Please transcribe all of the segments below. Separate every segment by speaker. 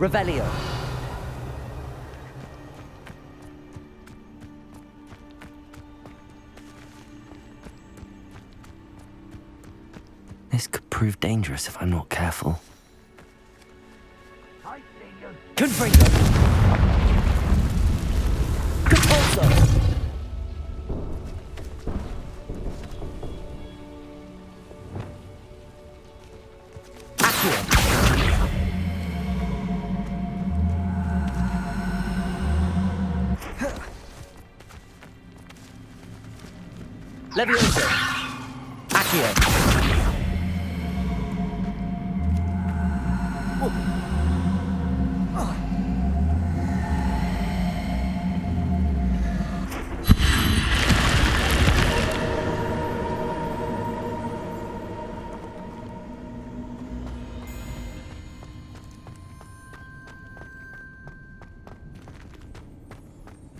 Speaker 1: Revelio.
Speaker 2: This could prove dangerous if I'm not careful.
Speaker 1: Confringo. Compulso. Levioso. Accio.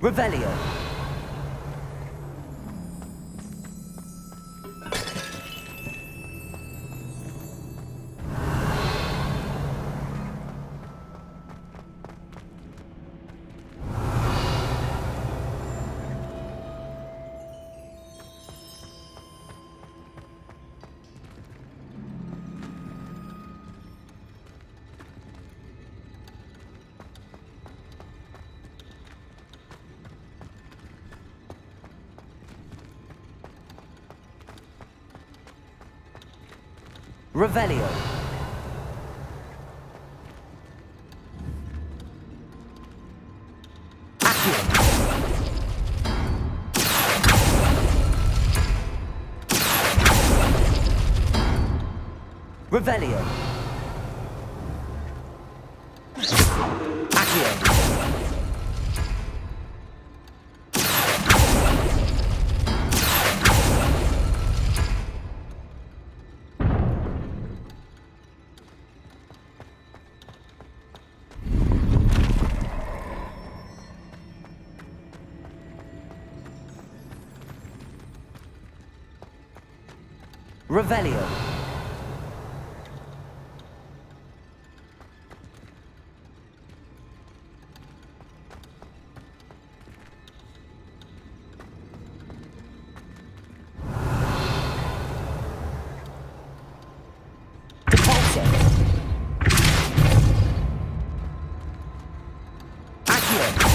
Speaker 1: Revelio. Revelio. Accio. Revelio. Accio. Revelio. Compulso. Accio.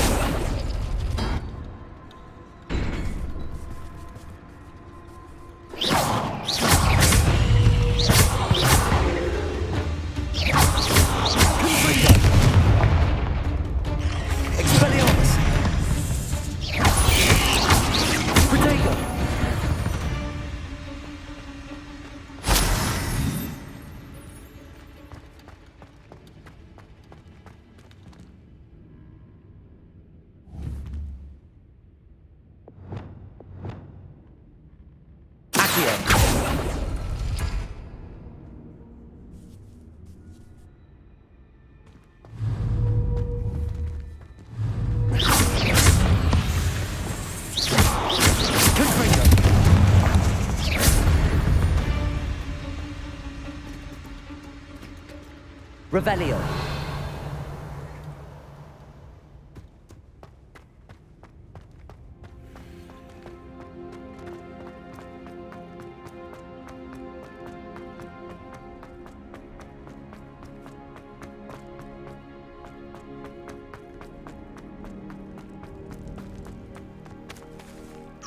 Speaker 1: Revelio.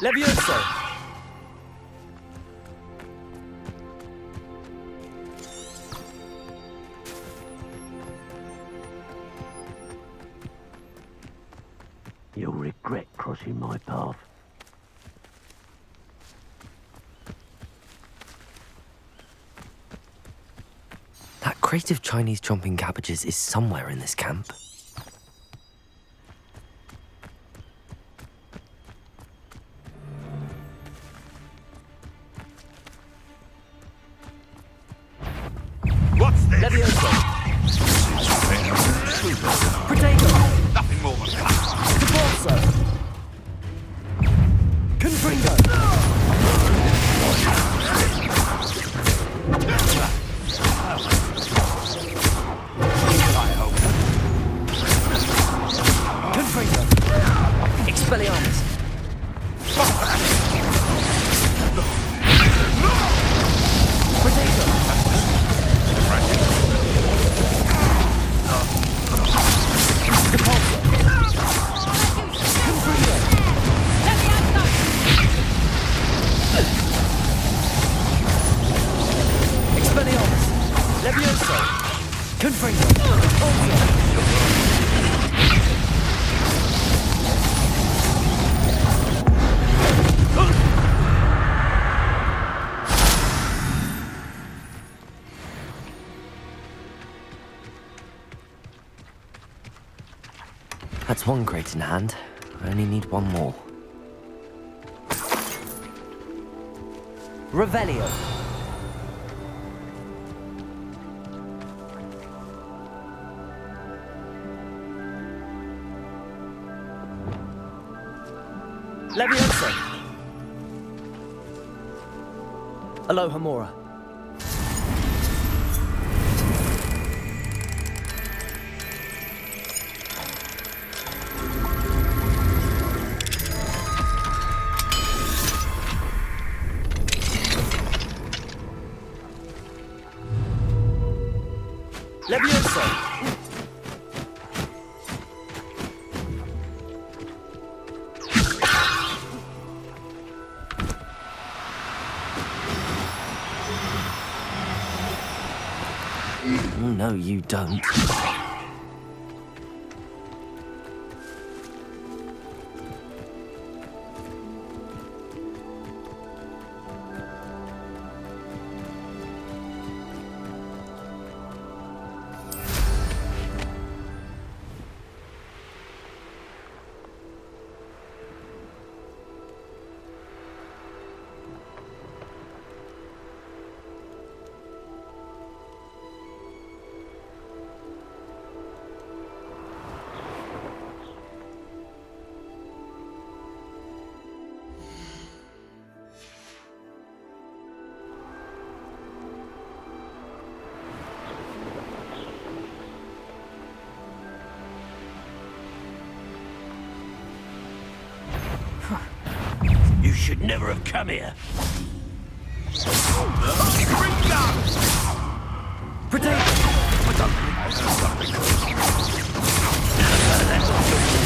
Speaker 1: Levioso.
Speaker 3: You'll regret crossing my path.
Speaker 2: That crate of Chinese chomping cabbages is somewhere in this camp.
Speaker 4: What's this?
Speaker 1: Levioso. Potato.
Speaker 4: Nothing more than that.
Speaker 1: Compulso. Confringo.
Speaker 4: I hope.
Speaker 1: Potato. Repulsor. Confringo. Expelliarmus. Levioso. Confringo. Repulsor.
Speaker 2: That's one crate in hand. I only need one more.
Speaker 1: Revelio. Levioso. Alohomora. Levioso.
Speaker 2: Oh, no, you don't.
Speaker 3: You should never have come here.
Speaker 1: Potato.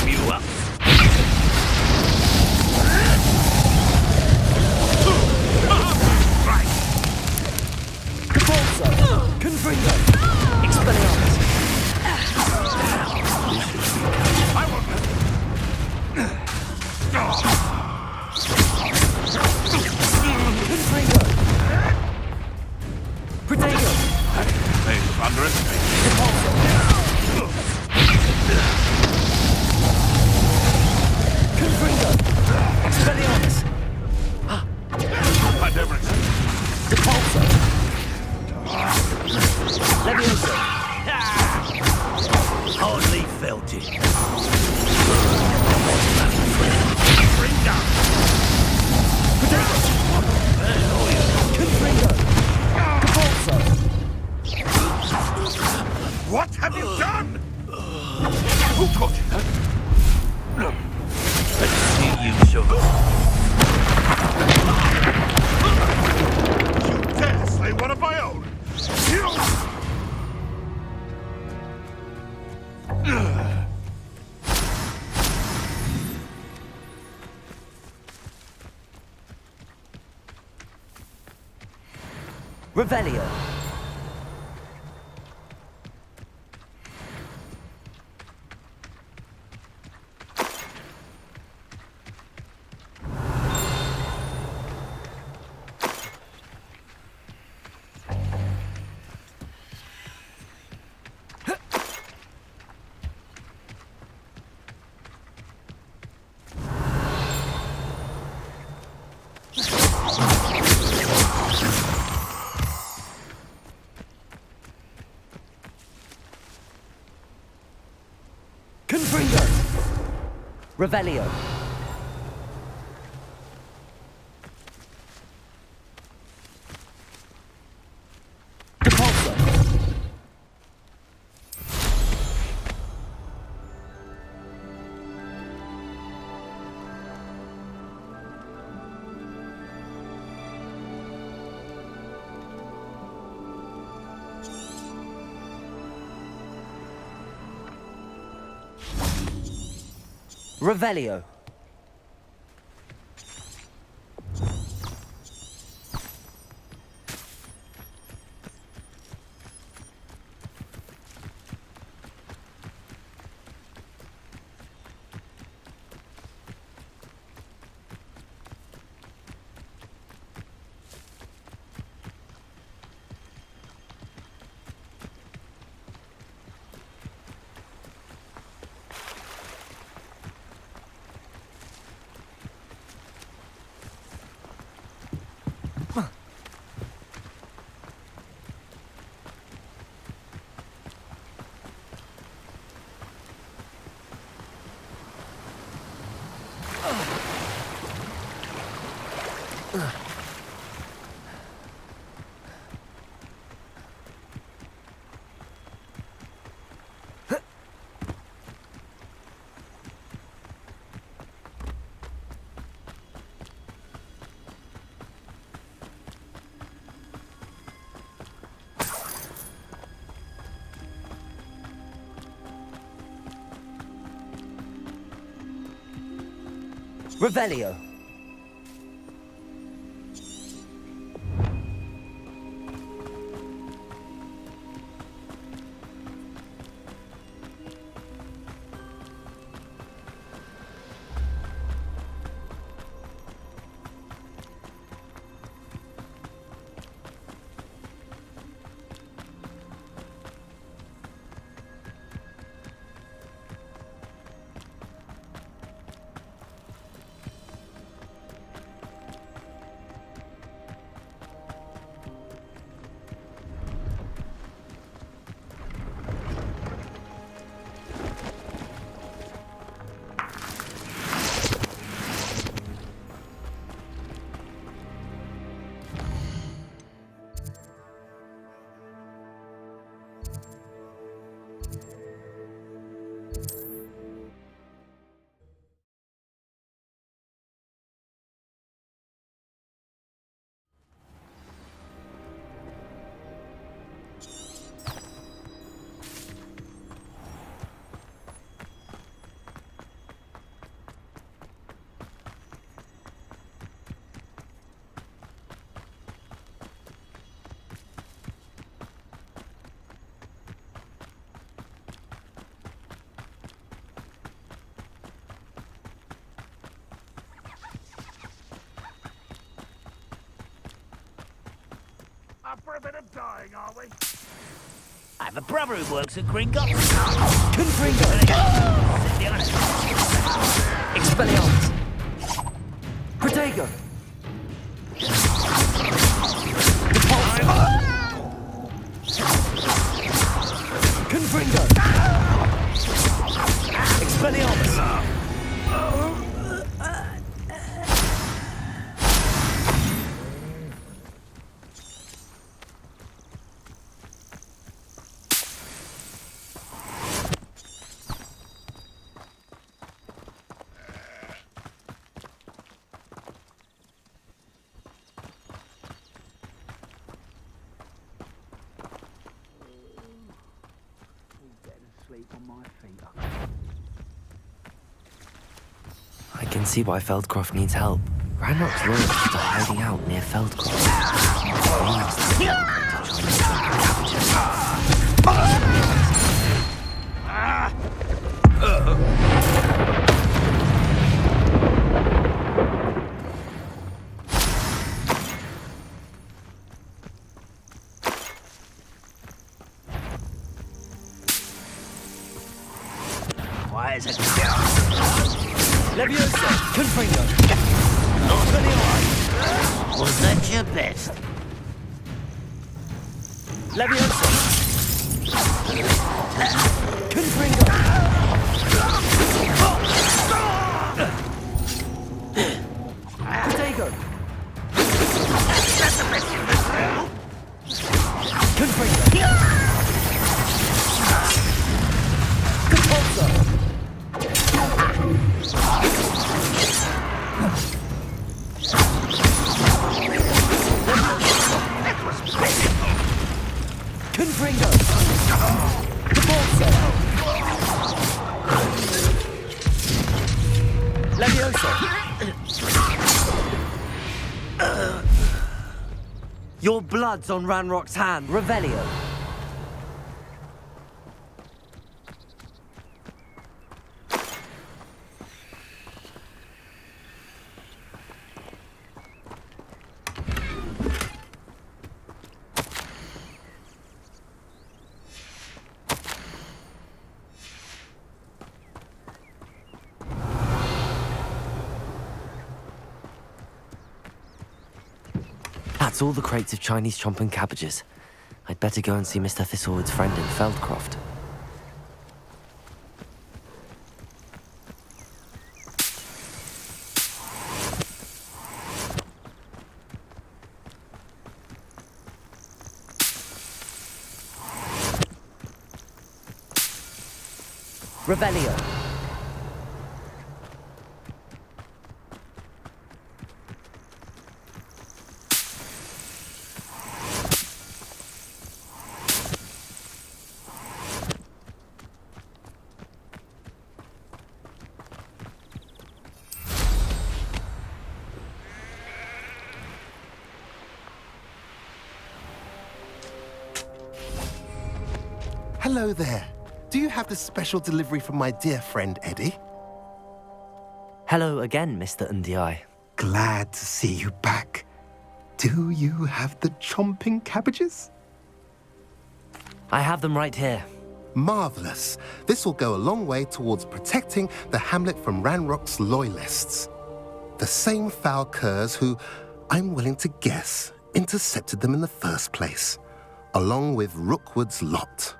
Speaker 3: You up.
Speaker 1: Repulsor. Confringo. Expelliarmus.
Speaker 4: I want
Speaker 1: Confringo. Potato.
Speaker 4: Hey, underestimate.
Speaker 1: Repulsor. Confringo. Expelliarmus.
Speaker 4: I never expected.
Speaker 1: Repulsor. Levioso.
Speaker 3: Hardly felt it.
Speaker 4: Bring down.
Speaker 1: Potato. Confringo. Repulsor.
Speaker 4: What have you done? Who taught you that?
Speaker 3: Let's see you, sugar.
Speaker 4: You dare slay one of my own? You!
Speaker 1: Revelio. Confringo. Revelio. Repulsor. Revelio. Revelio.
Speaker 4: Up for a bit of dying, are we?
Speaker 3: I have a brother who works at Gringotts.
Speaker 1: Confringo. Expelliarmus. Protego. Confringo. Expelliarmus.
Speaker 2: I can see why Feldcroft needs help. Ranrock's loyalists are hiding out near Feldcroft.
Speaker 3: Why is it?
Speaker 1: Leviosa. Confringo.
Speaker 3: Was that your best?
Speaker 1: Leviosa. Confringo. Protego. Confringo. Compulso. Confringo. Compulso.
Speaker 2: Your blood's on Ranrock's hand. Revelio. That's all the crates of Chinese chomping cabbages. I'd better go and see Mr. Thistlewood's friend in Feldcroft. Revelio.
Speaker 5: Hello there. Do you have the special delivery from my dear friend Eddie?
Speaker 2: Hello again, Mr. Undiai.
Speaker 5: Glad to see you back. Do you have the chomping cabbages?
Speaker 2: I have them right here.
Speaker 5: Marvelous. This will go a long way towards protecting the hamlet from Ranrock's loyalists. The same foul curs who, I'm willing to guess, intercepted them in the first place, along with Rookwood's lot.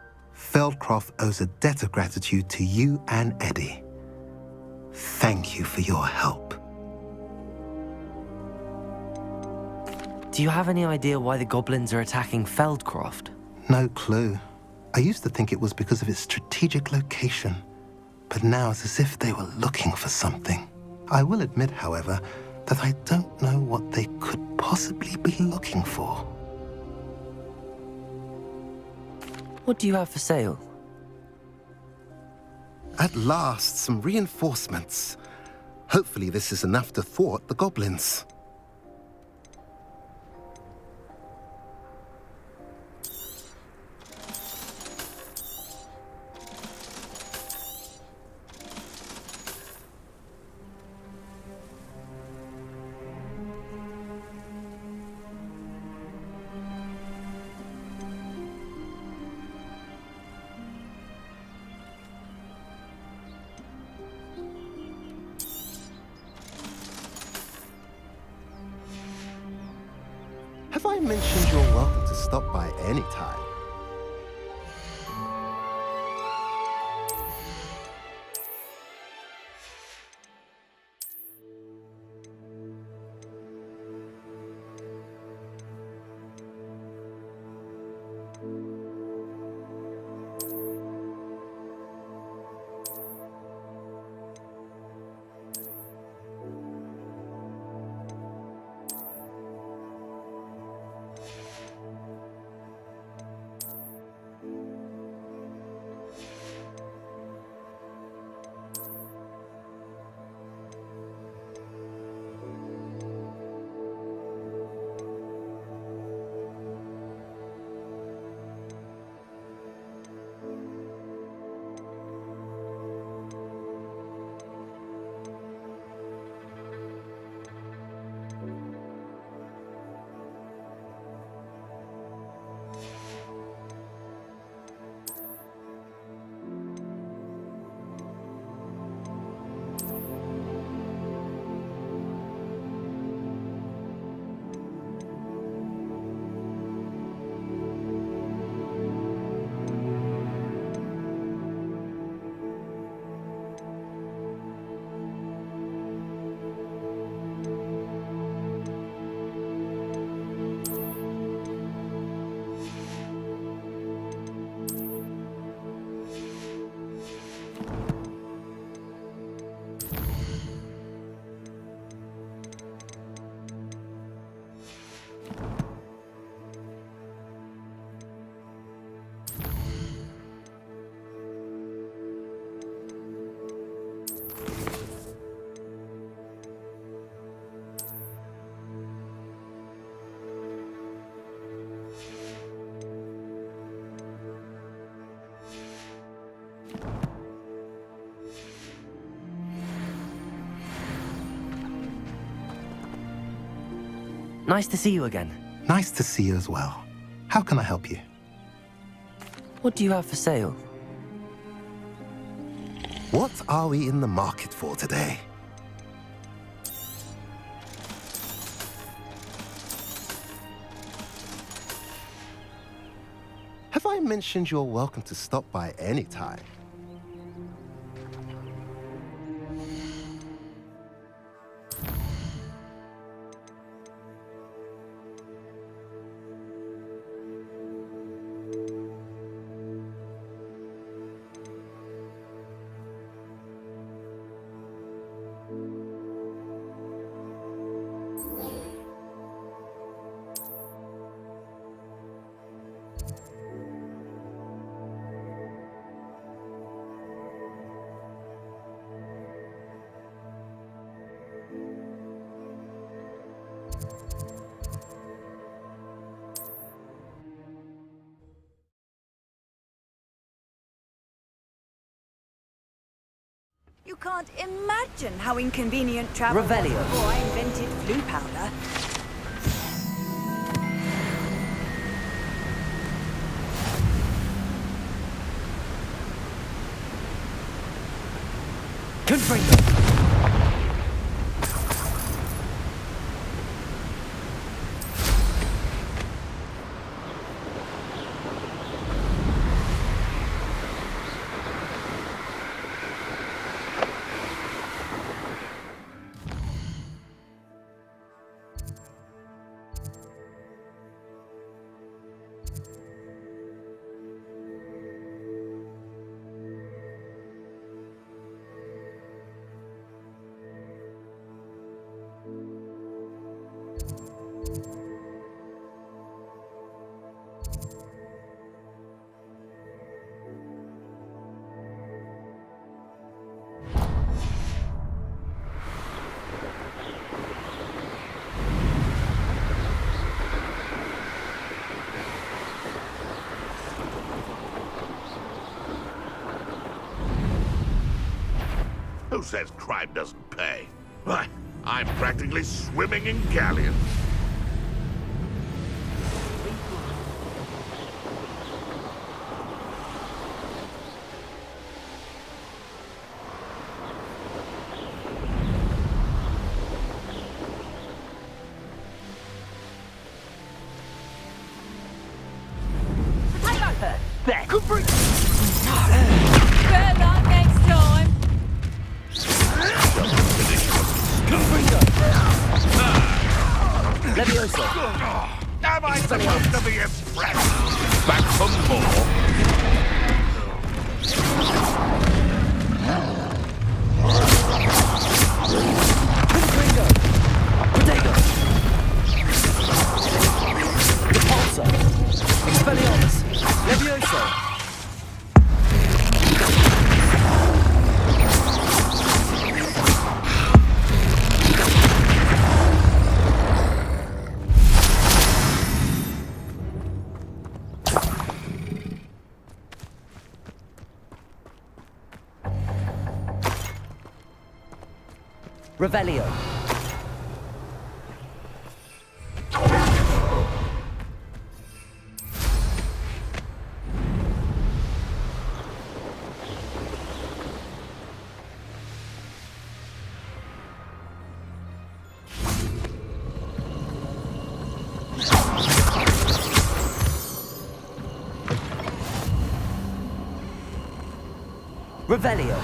Speaker 5: Feldcroft owes a debt of gratitude to you and Eddie. Thank you for your help.
Speaker 2: Do you have any idea why the goblins are attacking Feldcroft?
Speaker 5: No clue. I used to think it was because of its strategic location, but now it's as if they were looking for something. I will admit, however, that I don't know what they could possibly be looking for.
Speaker 2: What do you have for sale?
Speaker 5: At last, some reinforcements. Hopefully this is enough to thwart the goblins. Have I mentioned you're welcome to stop by any time?
Speaker 2: Nice to see you again.
Speaker 5: Nice to see you as well. How can I help you?
Speaker 2: What do you have for sale?
Speaker 5: What are we in the market for today? Have I mentioned you're welcome to stop by any time?
Speaker 6: You can't imagine how inconvenient travel was
Speaker 2: Revelio.
Speaker 6: before I invented flu powder.
Speaker 1: Confringo.
Speaker 4: Who says crime doesn't pay? Why, I'm practically swimming in galleons.
Speaker 3: There.
Speaker 6: Better luck next time.
Speaker 1: Confringo. Levioso.
Speaker 4: Am I supposed to be impressed? Back for more?
Speaker 1: Confringo. Protego. Repulsor. Expelliarmus. Levioso. Revelio. Revelio.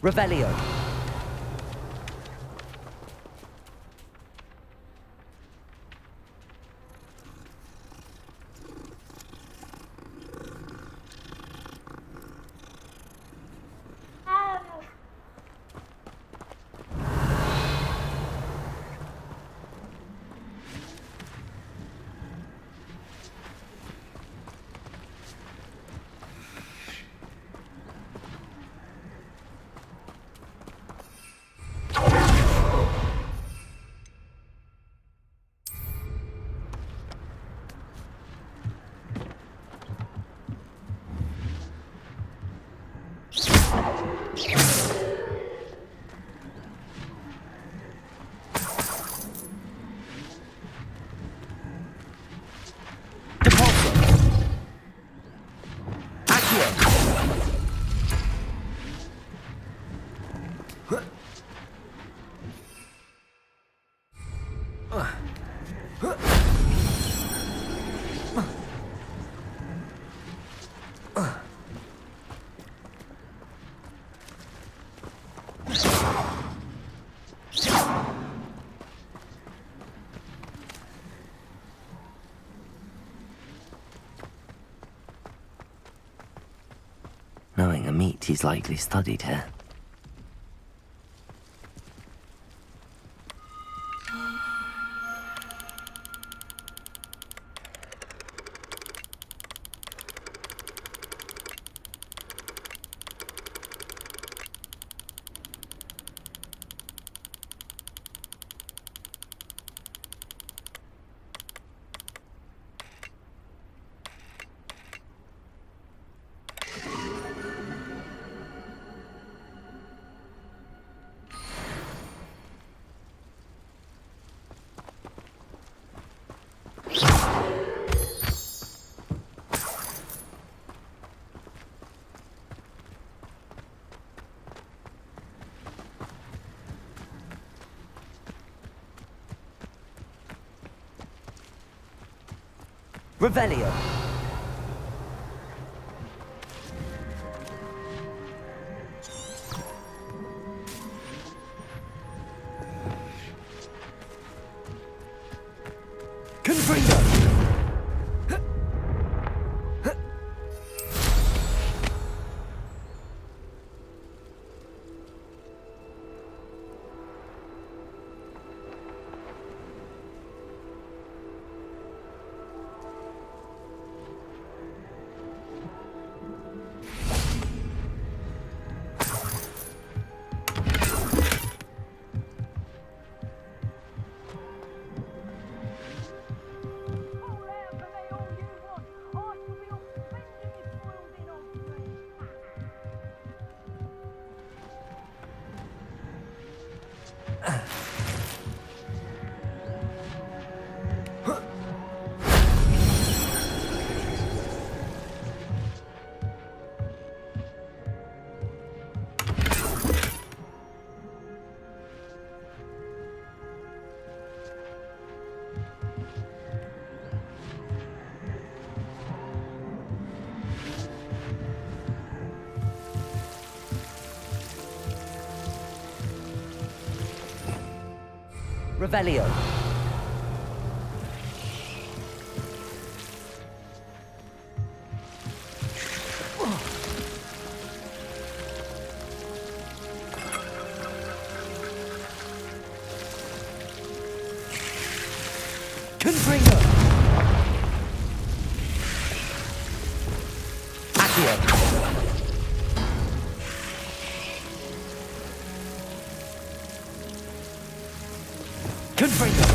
Speaker 1: Revelio.
Speaker 2: Knowing a meat he's likely studied here.
Speaker 1: Revelio. Confringo. Revelio. Confringo. Accio. Confringo.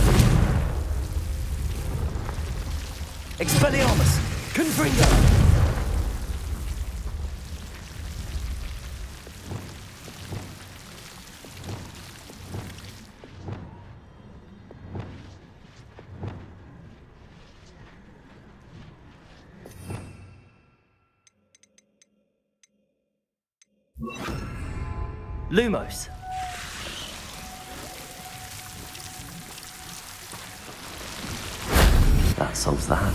Speaker 1: Expelliarmus. Confringo. Lumos.
Speaker 2: That solves that.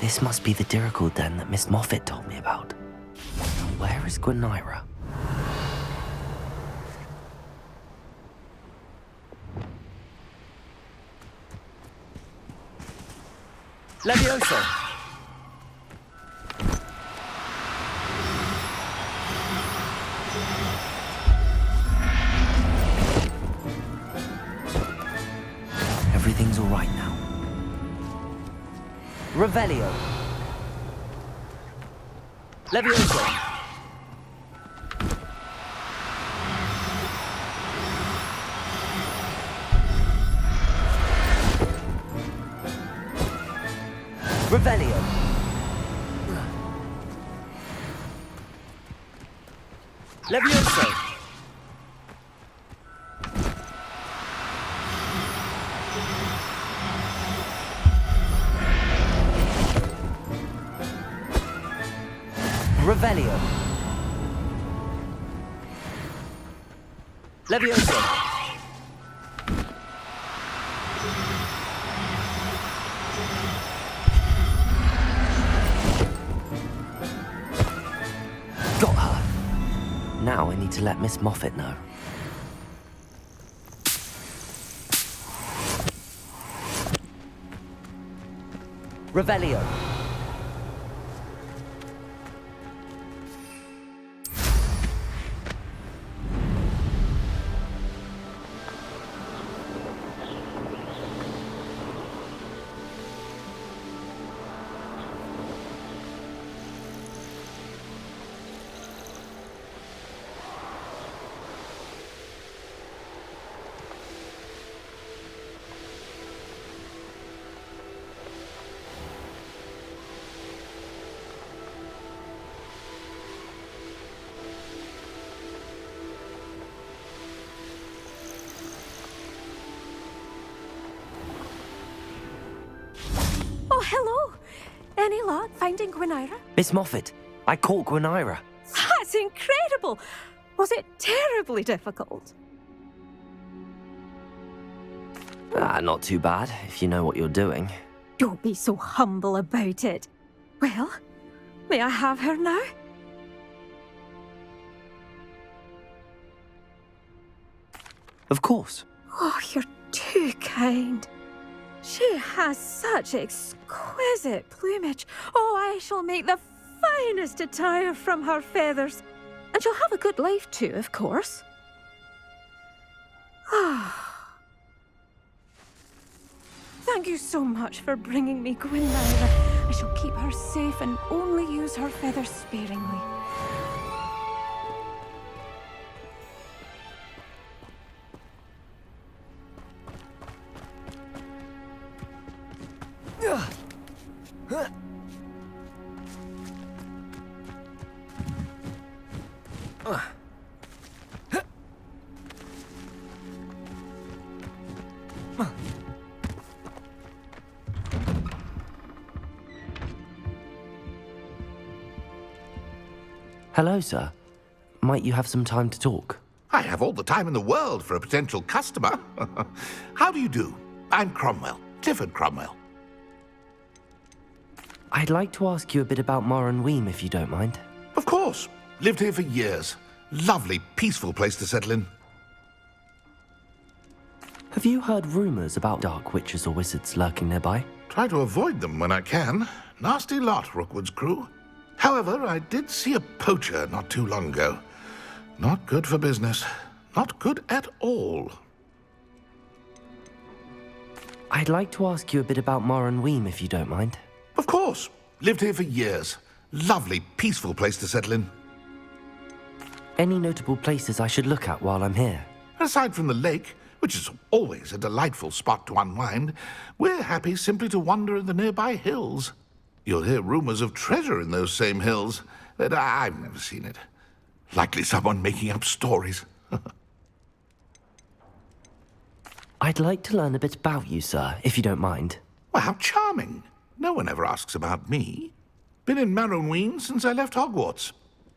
Speaker 2: This must be the dirical den that Miss Moffat told me about. Where is Gwenira?
Speaker 1: Levioso!
Speaker 2: Everything's all right now.
Speaker 1: Revelio! Levioso! Revelio! Levioso! Revelio! Levioso!
Speaker 2: Got her. Now I need to let Miss Moffat know.
Speaker 1: Revelio!
Speaker 6: Oh, hello. Any luck finding Gwenira?
Speaker 2: Miss Moffat, I caught Gwenira.
Speaker 6: That's incredible. Was it terribly difficult?
Speaker 2: Not too bad, if you know what you're doing.
Speaker 6: Don't be so humble about it. Well, may I have her now?
Speaker 2: Of course.
Speaker 6: Oh, you're too kind. She has such exquisite plumage. Oh, I shall make the finest attire from her feathers. And she'll have a good life too, of course. Ah. Thank you so much for bringing me Gwenira. I shall keep her safe and only use her feathers sparingly.
Speaker 2: Hello, sir. Might you have some time to talk?
Speaker 4: I have all the time in the world for a potential customer. How do you do? I'm Cromwell, Clifford Cromwell.
Speaker 2: I'd like to ask you a bit about Moran Weem, if you don't mind.
Speaker 4: Of course. Lived here for years. Lovely, peaceful place to settle in.
Speaker 2: Have you heard rumours about dark witches or wizards lurking nearby?
Speaker 4: Try to avoid them when I can. Nasty lot, Rookwood's crew. However, I did see a poacher not too long ago. Not good for business. Not good at all.
Speaker 2: I'd like to ask you a bit about Moran Weem, if you don't mind.
Speaker 4: Of course. Lived here for years. Lovely, peaceful place to settle in.
Speaker 2: Any notable places I should look at while I'm here?
Speaker 4: Aside from the lake, which is always a delightful spot to unwind, we're happy simply to wander in the nearby hills. You'll hear rumors of treasure in those same hills, but I've never seen it. Likely someone making up stories.
Speaker 2: I'd like to learn a bit about you, sir, if you don't mind.
Speaker 4: Well, how charming. No one ever asks about me. Been in Marrowween since I left Hogwarts.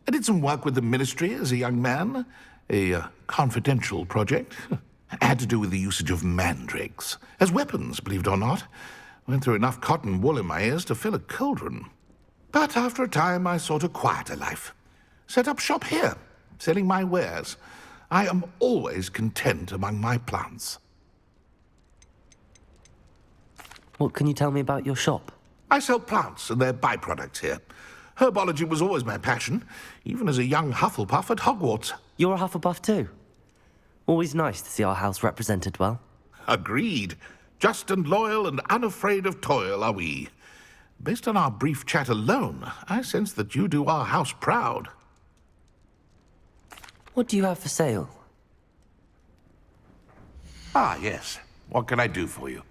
Speaker 4: I did some work with the Ministry as a young man. A confidential project. Had to do with the usage of mandrakes. As weapons, believe it or not. Went through enough cotton wool in my ears to fill a cauldron. But after a time, I sought a quieter life. Set up shop here, selling my wares. I am always content among my plants.
Speaker 2: What can you tell me about your shop?
Speaker 4: I sell plants and their byproducts here. Herbology was always my passion, even as a young Hufflepuff at Hogwarts.
Speaker 2: You're a Hufflepuff too. Always nice to see our house represented well.
Speaker 4: Agreed. Just and loyal and unafraid of toil are we. Based on our brief chat alone, I sense that you do our house proud.
Speaker 2: What do you have for sale?
Speaker 4: Ah, yes. What can I do for you?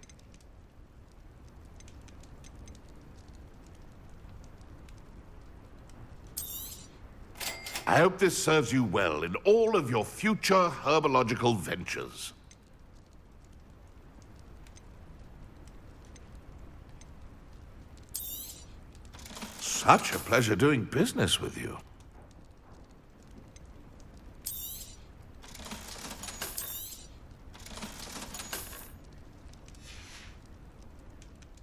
Speaker 4: I hope this serves you well in all of your future herbological ventures. Such a pleasure doing business with you.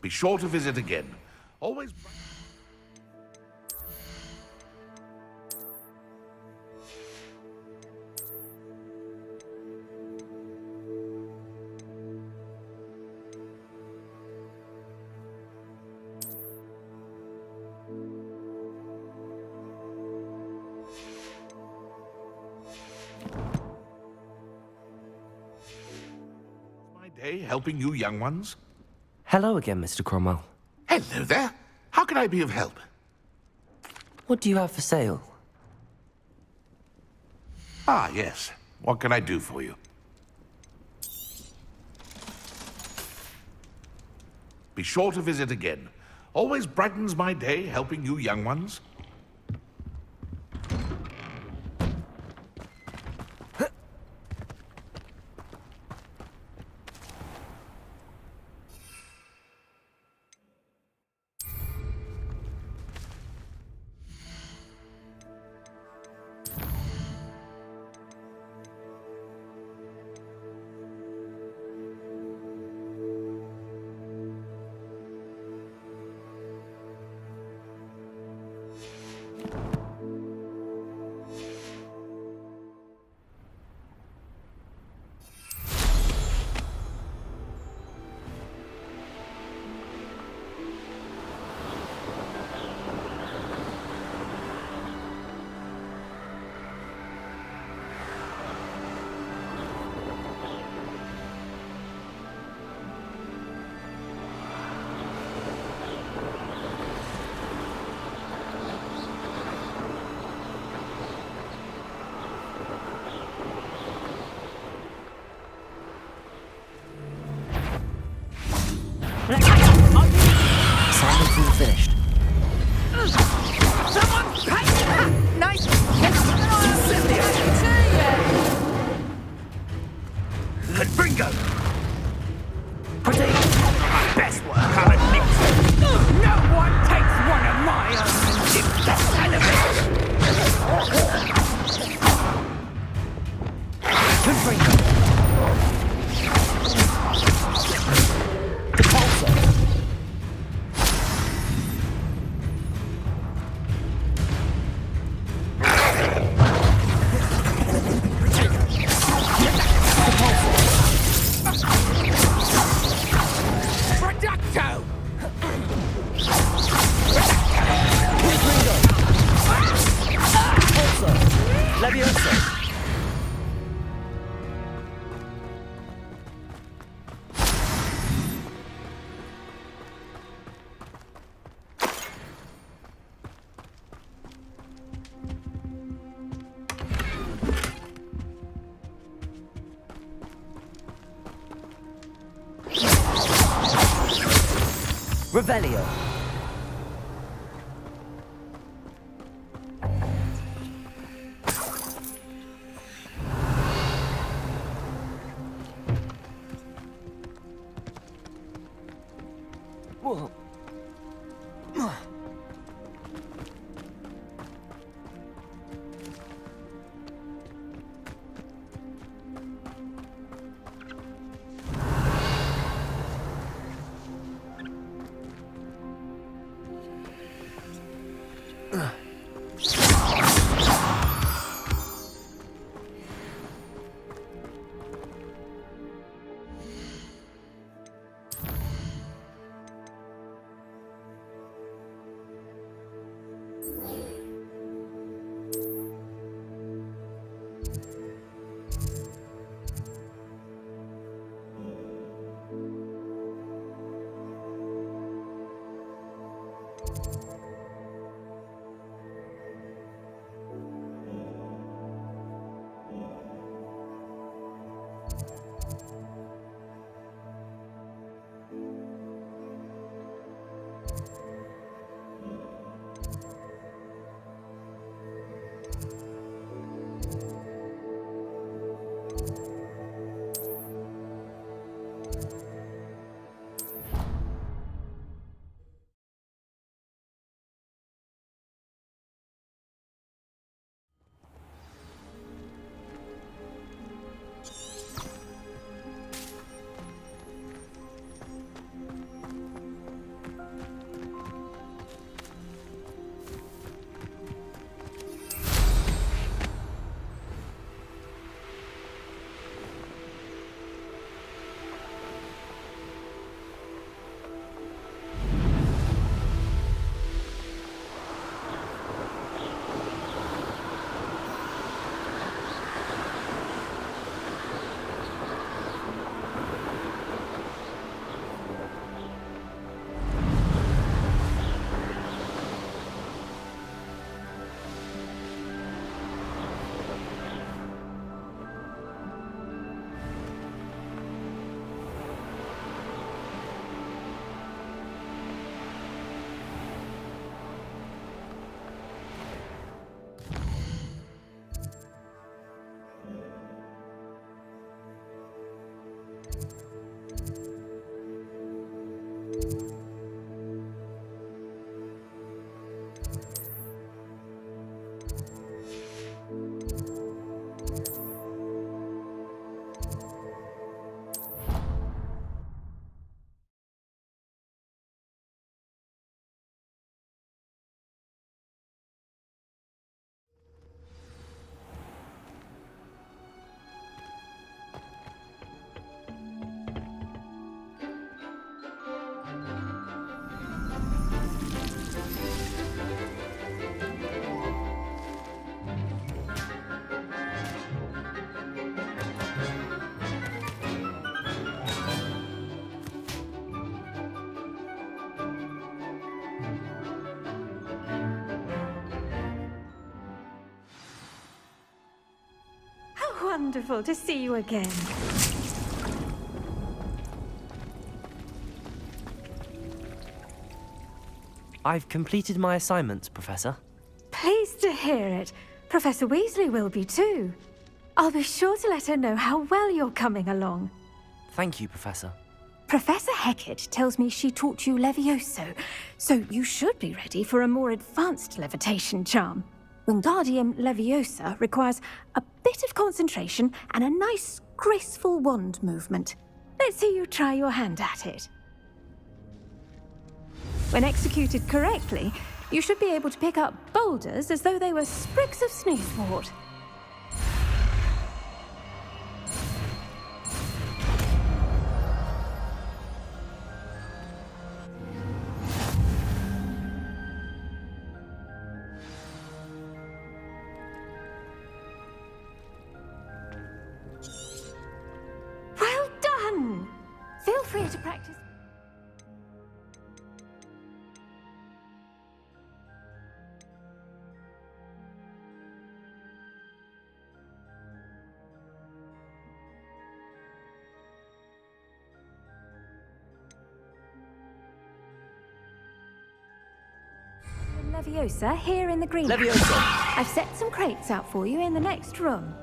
Speaker 4: Be sure to visit again. Always... My day helping you young ones?
Speaker 2: Hello again, Mr. Cromwell.
Speaker 4: Hello there. How can I be of help?
Speaker 2: What do you have for sale?
Speaker 4: Ah, yes. What can I do for you? Be sure to visit again. Always brightens my day helping you young ones.
Speaker 2: Simon's all finished.
Speaker 3: Someone pay! Nice! Good Bringo! Pretty! My best work, I'll admit. No one takes one of my own and dips the side of it! Good Bringo!
Speaker 1: Revelio. Whoa.
Speaker 6: wonderful to see you again.
Speaker 2: I've completed my assignments, Professor.
Speaker 6: Pleased to hear it. Professor Weasley will be too. I'll be sure to let her know how well you're coming along.
Speaker 2: Thank you, Professor.
Speaker 6: Professor Hecat tells me she taught you Levioso, so you should be ready for a more advanced levitation charm. Wingardium Leviosa requires a bit of concentration and a nice, graceful wand movement. Let's see you try your hand at it. When executed correctly, you should be able to pick up boulders as though they were sprigs of snoozewort. Well done! Feel free to practice. Leviosa here in the greenhouse.
Speaker 1: Leviosa.
Speaker 6: I've set some crates out for you in the next room.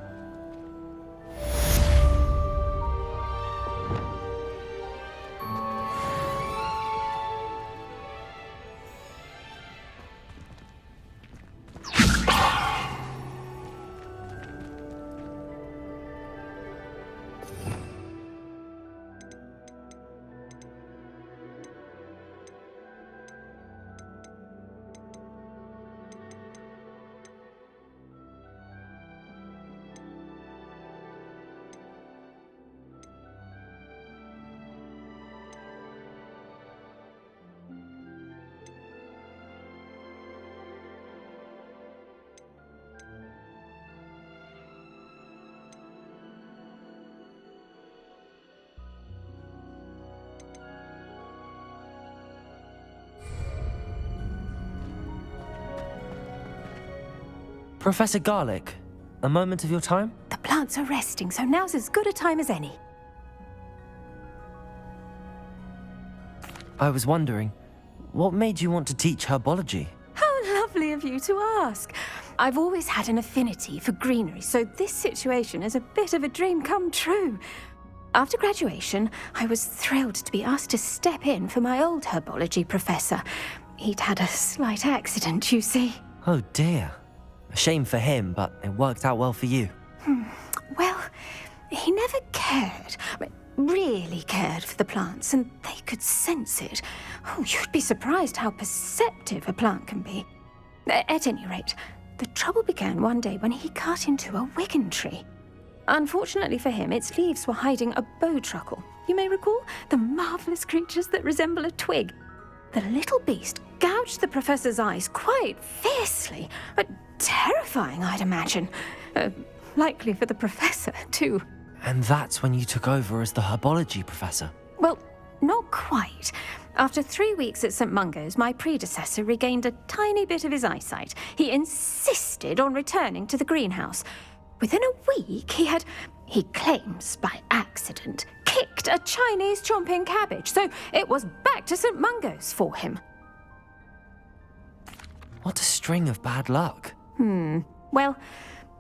Speaker 2: Professor Garlick, a moment of your time?
Speaker 6: The plants are resting, so now's as good a time as any.
Speaker 2: I was wondering, what made you want to teach herbology?
Speaker 6: How lovely of you to ask. I've always had an affinity for greenery, so this situation is a bit of a dream come true. After graduation, I was thrilled to be asked to step in for my old herbology professor. He'd had a slight accident, you see.
Speaker 2: Oh dear. A shame for him, but it worked out well for you.
Speaker 6: Well, he never cared, really cared for the plants, and they could sense it. Oh, you'd be surprised how perceptive a plant can be. At any rate, the trouble began one day when he cut into a wigan tree. Unfortunately for him, its leaves were hiding a bowtruckle. You may recall the marvellous creatures that resemble a twig. The little beast gouged the professor's eyes quite fiercely, but terrifying, I'd imagine. Likely for the professor, too.
Speaker 2: And that's when you took over as the herbology professor?
Speaker 6: Well, not quite. After 3 weeks at St. Mungo's, my predecessor regained a tiny bit of his eyesight. He insisted on returning to the greenhouse. Within a week, he claims by accident, kicked a Chinese chomping cabbage, so it was back to St. Mungo's for him.
Speaker 2: What a string of bad luck.
Speaker 6: Well,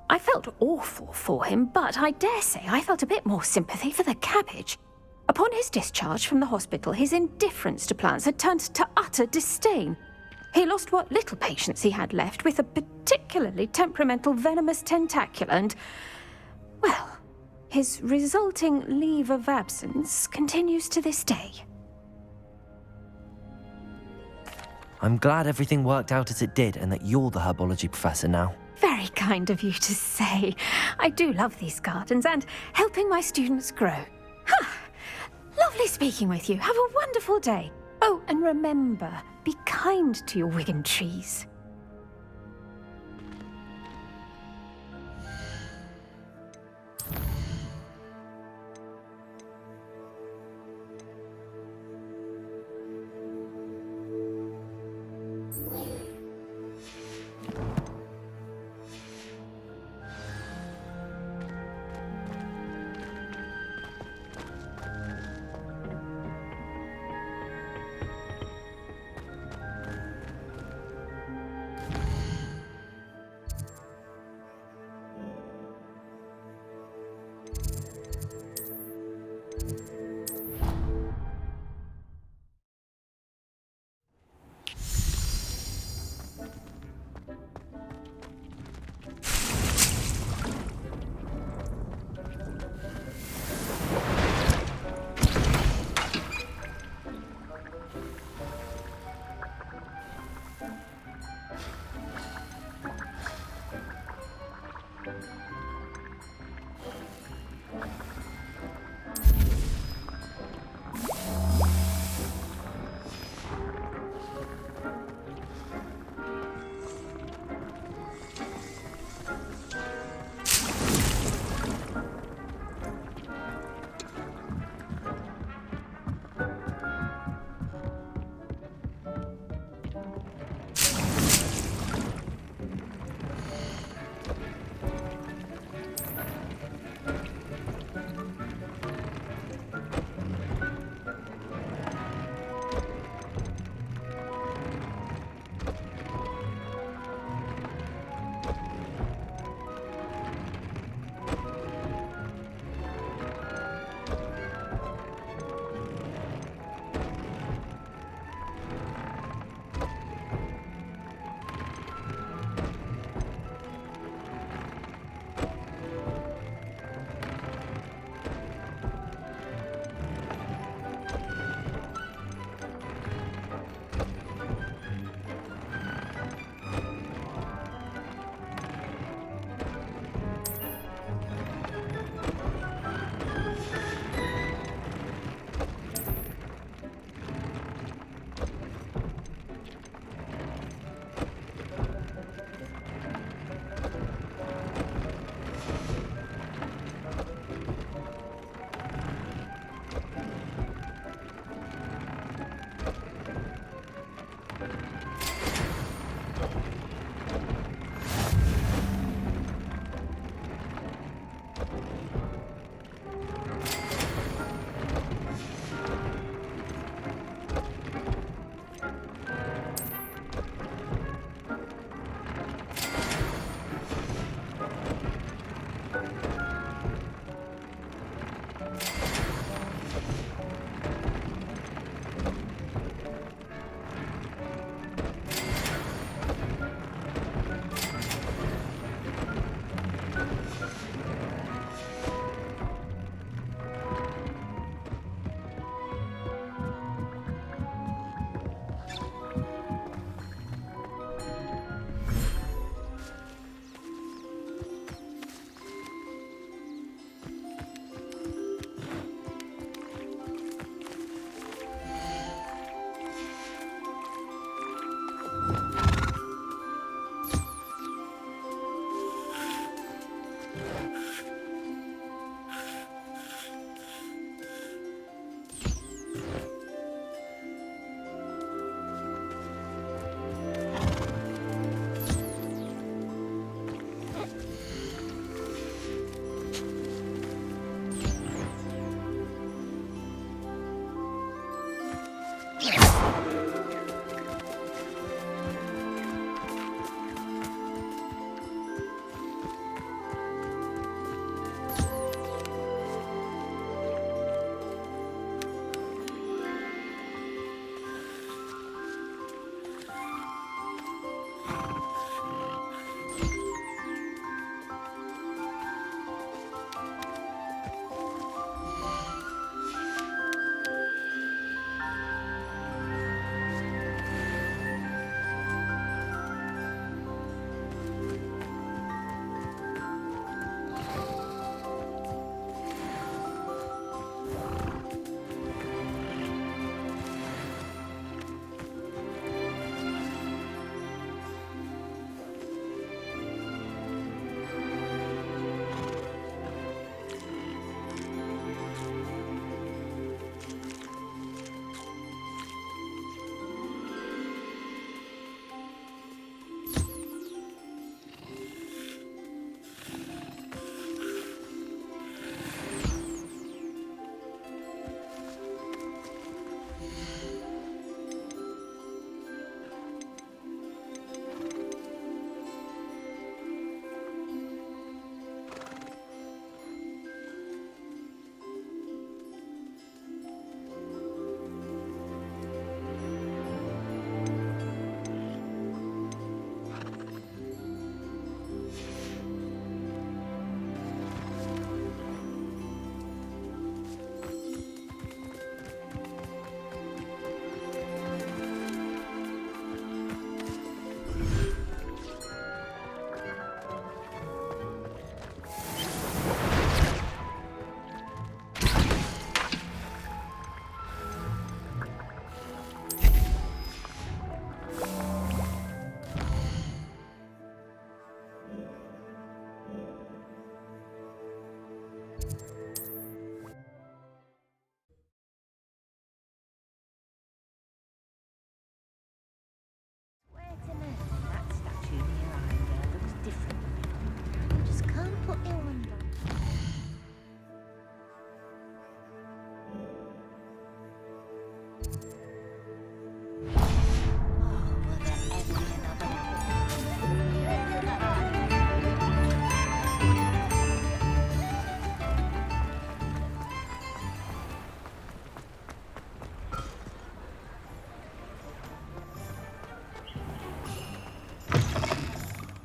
Speaker 6: I felt awful for him, but I dare say I felt a bit more sympathy for the cabbage. Upon his discharge from the hospital, his indifference to plants had turned to utter disdain. He lost what little patience he had left with a particularly temperamental venomous tentacula and, well, his resulting leave of absence continues to this day.
Speaker 2: I'm glad everything worked out as it did and that you're the herbology professor now.
Speaker 6: Very kind of you to say. I do love these gardens and helping my students grow. Lovely speaking with you. Have a wonderful day. Oh, and remember, be kind to your wigan trees.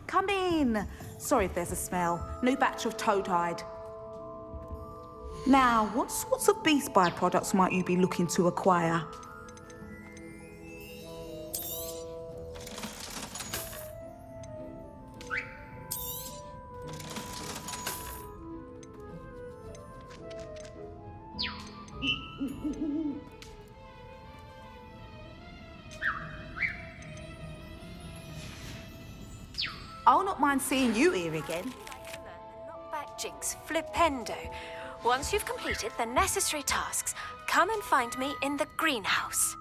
Speaker 7: Come in. Sorry if there's a smell. New batch of toad-hide. Now, what sorts of beast byproducts might you be looking to acquire? I'll not mind seeing you here again.
Speaker 8: Knockback Jinx Flipendo. Once you've completed the necessary tasks, come and find me in the greenhouse.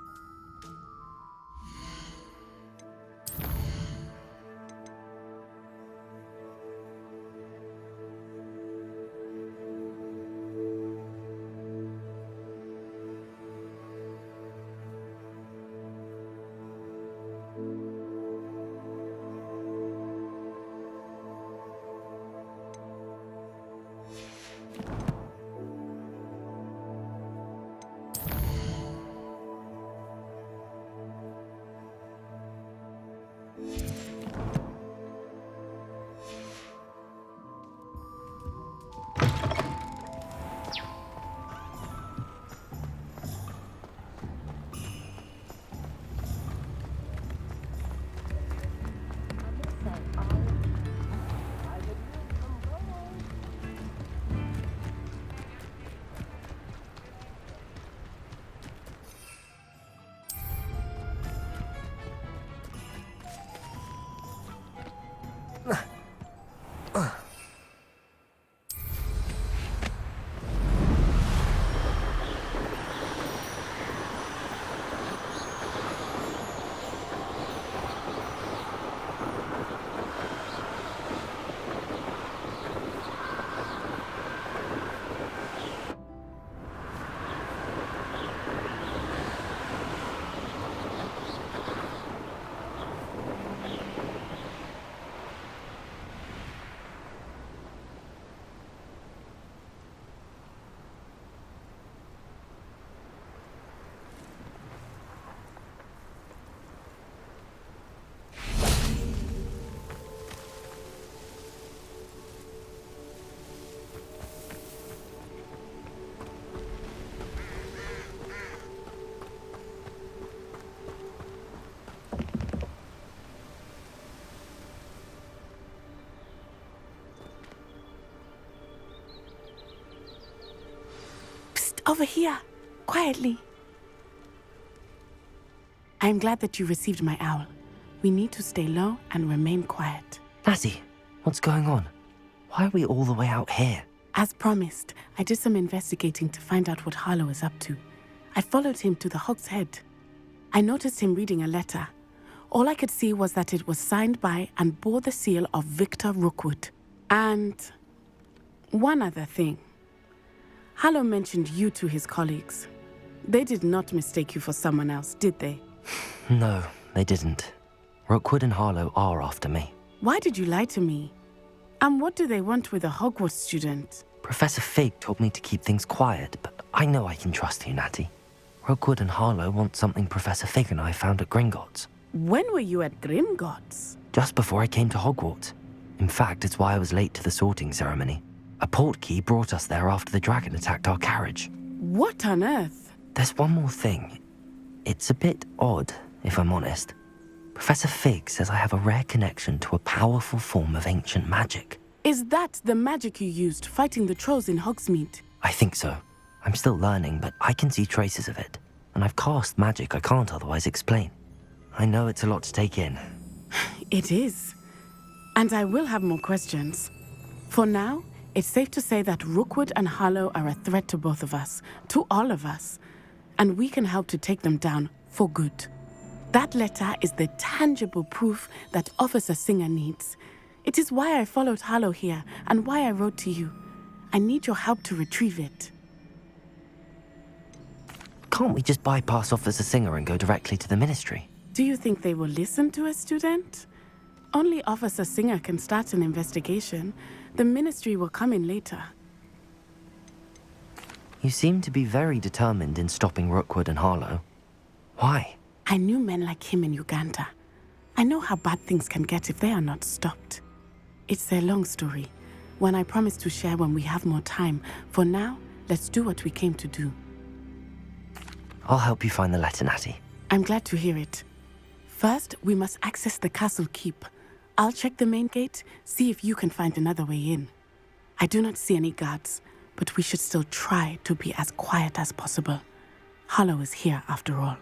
Speaker 9: Over here, quietly. I am glad that you received my owl. We need to stay low and remain quiet.
Speaker 2: Natty, what's going on? Why are we all the way out here?
Speaker 9: As promised, I did some investigating to find out what Harlow is up to. I followed him to the Hog's Head. I noticed him reading a letter. All I could see was that it was signed by and bore the seal of Victor Rookwood. And one other thing. Harlow mentioned you to his colleagues. They did not mistake you for someone else, did they?
Speaker 2: No, they didn't. Rookwood and Harlow are after me.
Speaker 9: Why did you lie to me? And what do they want with a Hogwarts student?
Speaker 2: Professor Fig told me to keep things quiet, but I know I can trust you, Natty. Rookwood and Harlow want something Professor Fig and I found at Gringotts.
Speaker 9: When were you at Gringotts?
Speaker 2: Just before I came to Hogwarts. In fact, it's why I was late to the sorting ceremony. A portkey brought us there after the dragon attacked our carriage.
Speaker 9: What on earth?
Speaker 2: There's one more thing. It's a bit odd, if I'm honest. Professor Fig says I have a rare connection to a powerful form of ancient magic.
Speaker 9: Is that the magic you used fighting the trolls in Hogsmeade?
Speaker 2: I think so. I'm still learning, but I can see traces of it. And I've cast magic I can't otherwise explain. I know it's a lot to take in.
Speaker 9: It is. And I will have more questions. For now, it's safe to say that Rookwood and Harlow are a threat to both of us, to all of us, and we can help to take them down for good. That letter is the tangible proof that Officer Singer needs. It is why I followed Harlow here and why I wrote to you. I need your help to retrieve it.
Speaker 2: Can't we just bypass Officer Singer and go directly to the Ministry?
Speaker 9: Do you think they will listen to a student? Only Officer Singer can start an investigation. The Ministry will come in later.
Speaker 2: You seem to be very determined in stopping Rookwood and Harlow. Why?
Speaker 9: I knew men like him in Uganda. I know how bad things can get if they are not stopped. It's a long story, one I promise to share when we have more time. For now, let's do what we came to do.
Speaker 2: I'll help you find the letter, Natty.
Speaker 9: I'm glad to hear it. First, we must access the castle keep. I'll check the main gate, see if you can find another way in. I do not see any guards, but we should still try to be as quiet as possible. Harlow is here after all.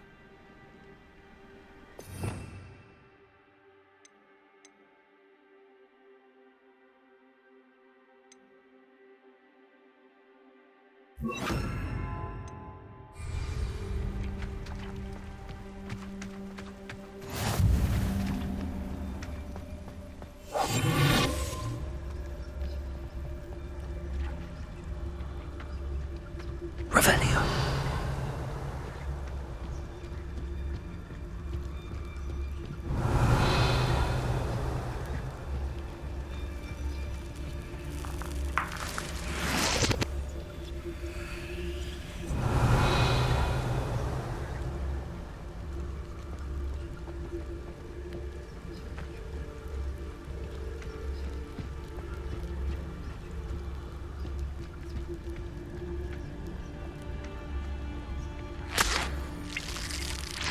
Speaker 2: Revelio.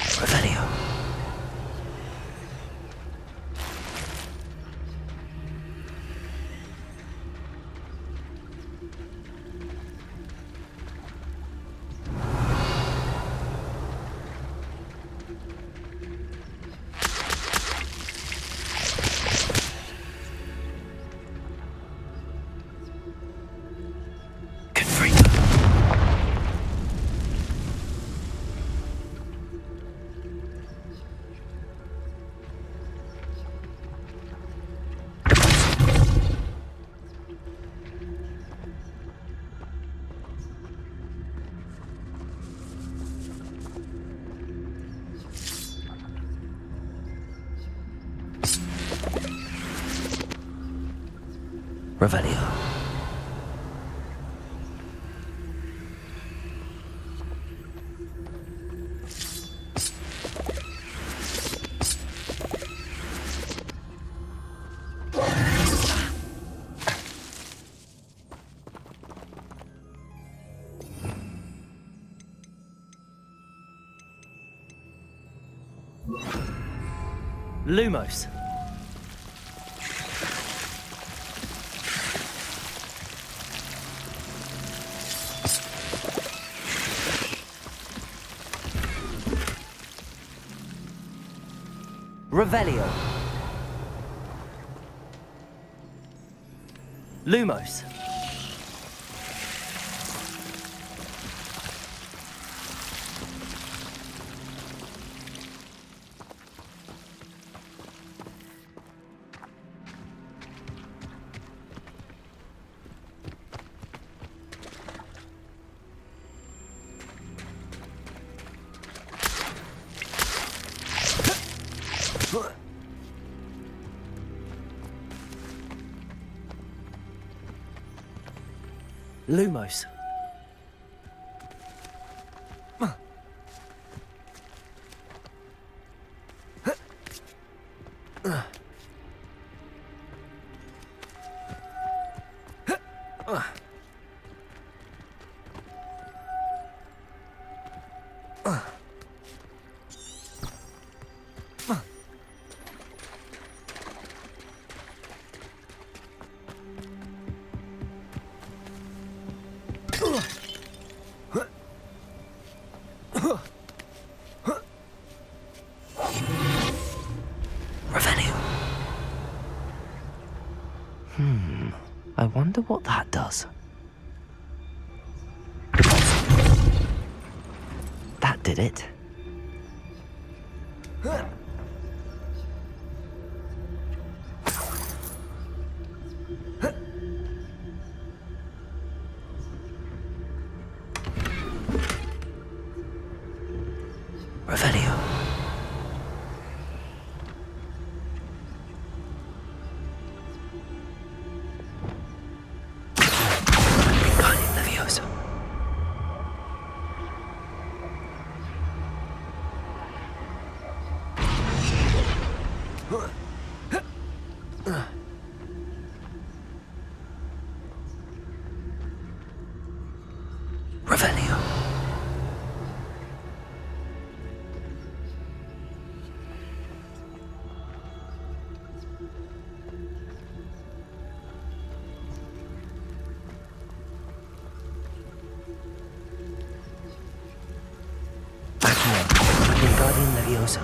Speaker 2: Revelio. Revelio.
Speaker 1: Lumos. Revelio. Lumos. Lumos.
Speaker 2: I wonder what that does. That did it. Revelio. Wingardium Leviosa. Revelio. Wingardium Leviosa.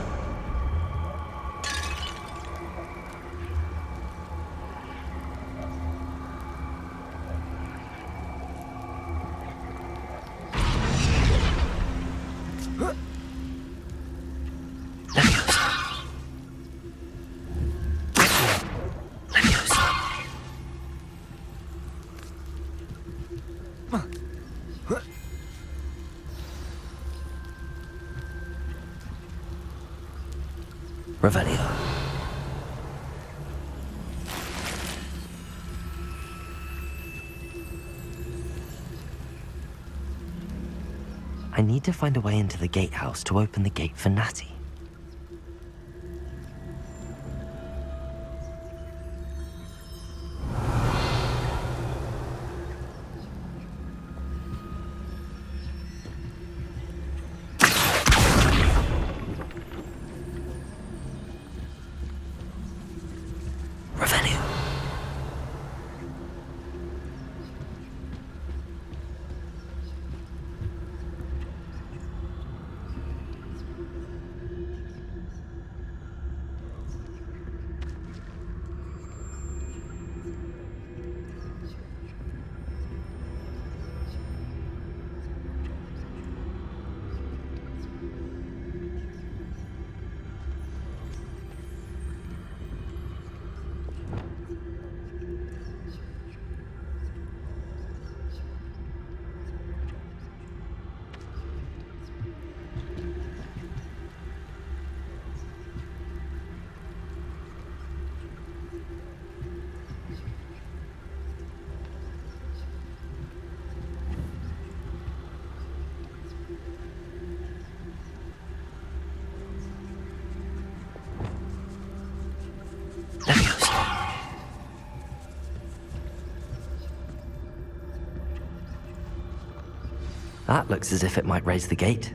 Speaker 2: Revelio. I need to find a way into the gatehouse to open the gate for Natty. Revelio. That looks as if it might raise the gate.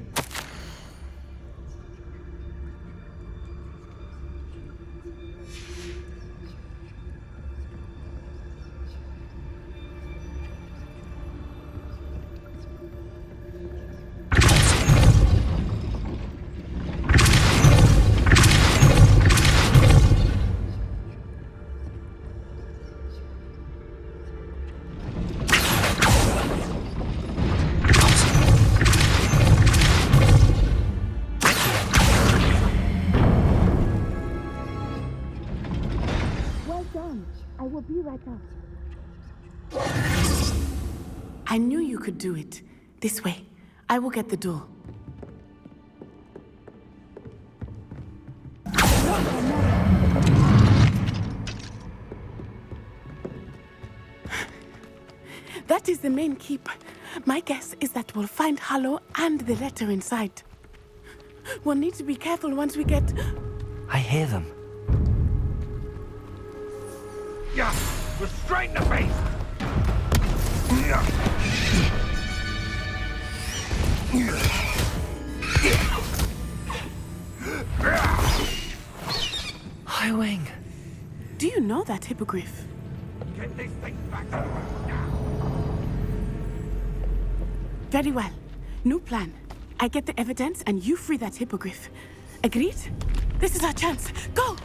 Speaker 9: I knew you could do it. This way. I will get the door. That is the main keep. My guess is that we'll find Harlow and the letter inside. We'll need to be careful once we get...
Speaker 2: I hear them.
Speaker 3: Yeah, restrain the beast!
Speaker 2: Highwing.
Speaker 9: Do you know that hippogriff?
Speaker 3: Get this thing back to the road now!
Speaker 9: Very well. New plan. I get the evidence and you free that hippogriff. Agreed? This is our chance. Go!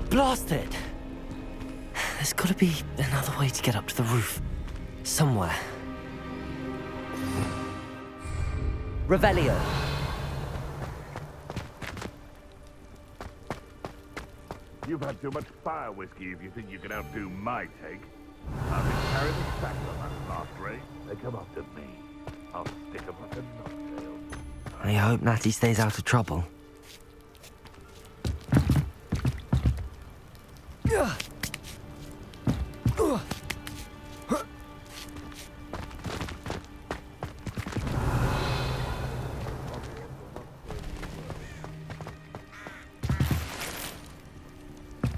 Speaker 2: Blast it! There's gotta be another way to get up to the roof. Somewhere. Revelio.
Speaker 10: You've had too much fire whiskey if you think you can outdo my take. I'm
Speaker 4: carry the sack on that last race. They come after me. I'll stick 'em like a knocktail.
Speaker 2: I hope Natty stays out of trouble.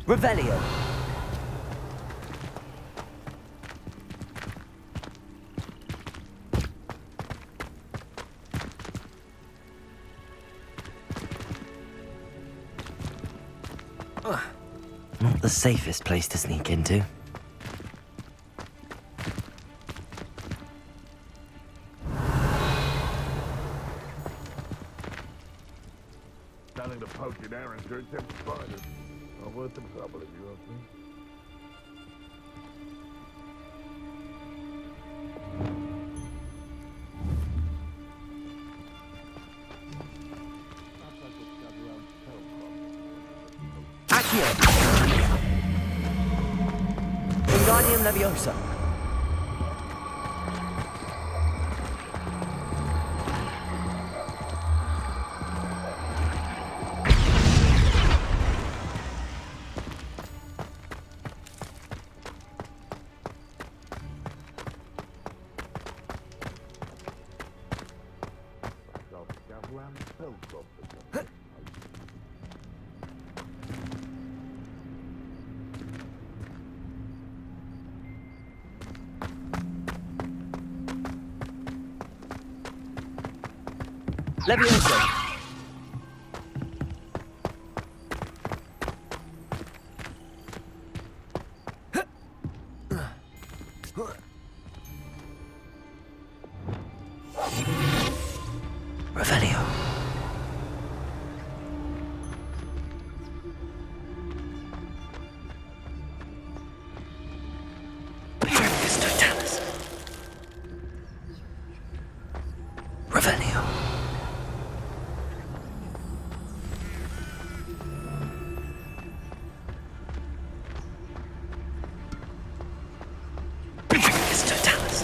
Speaker 1: Revelio.
Speaker 2: Not the safest place to sneak into.
Speaker 4: Selling the poached errands are exempt spiders. Not worth the trouble if you ask me.
Speaker 1: Accio. Wingardium Leviosa. Leviosa.
Speaker 2: Revelio. Bifurcus totalis. Revelio. Bifurcus totalis.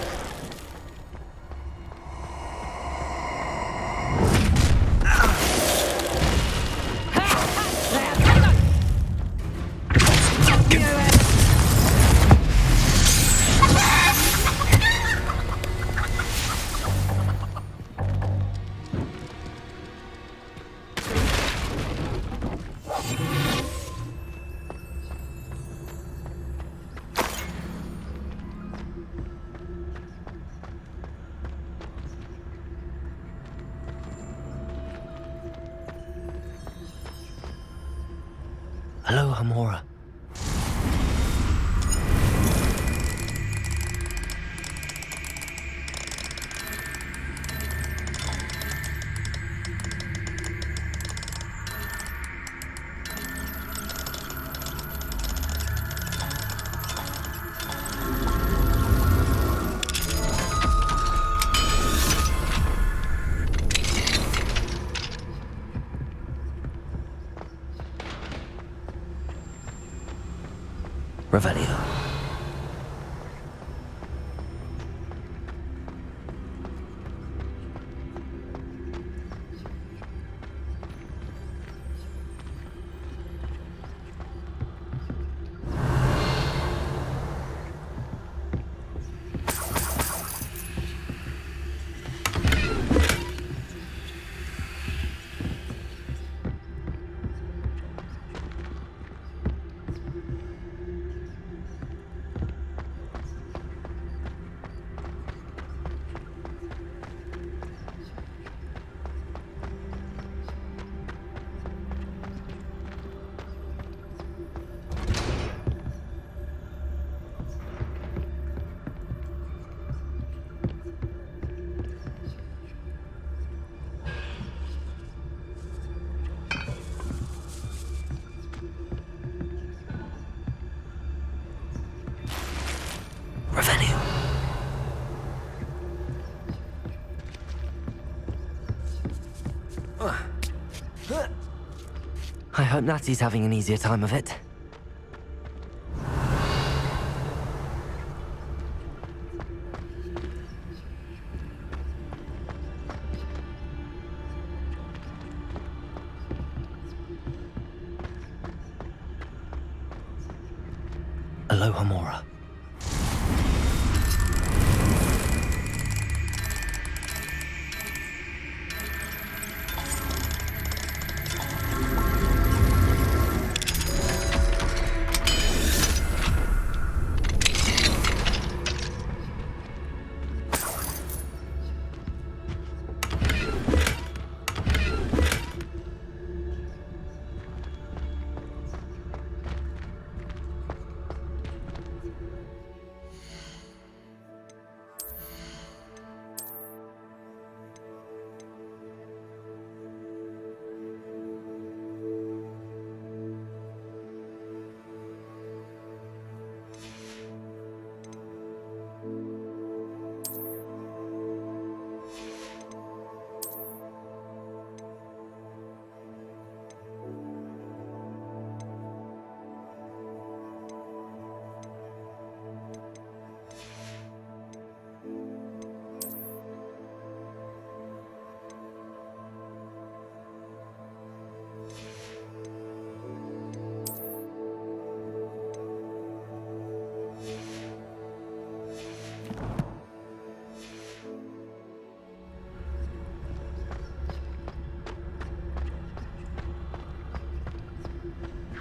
Speaker 2: Hello, Hamora. Revelio. Revelio. I hope Natty's having an easier time of it. Alohomora.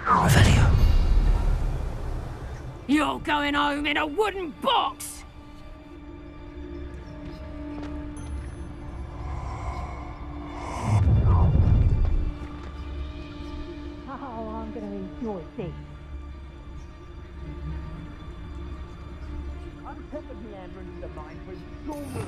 Speaker 2: Revelio.
Speaker 10: You're going home in a wooden box! Oh, I'm gonna enjoy this. I'm perfectly hammering the mind for school.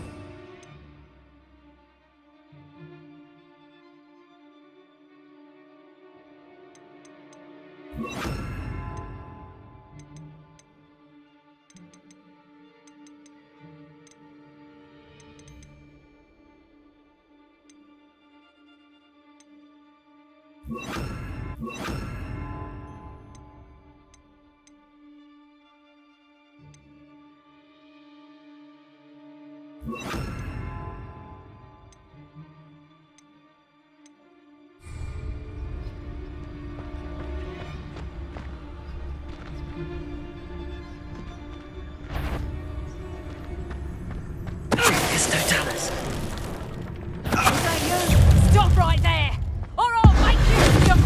Speaker 10: Stop right there, or I'll make you jump.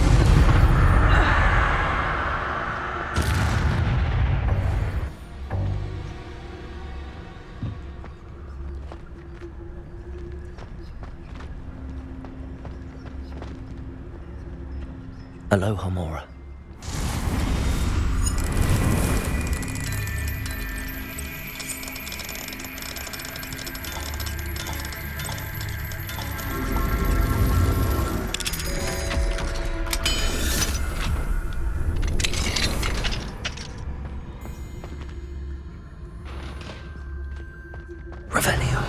Speaker 2: Alohomora. Revelio.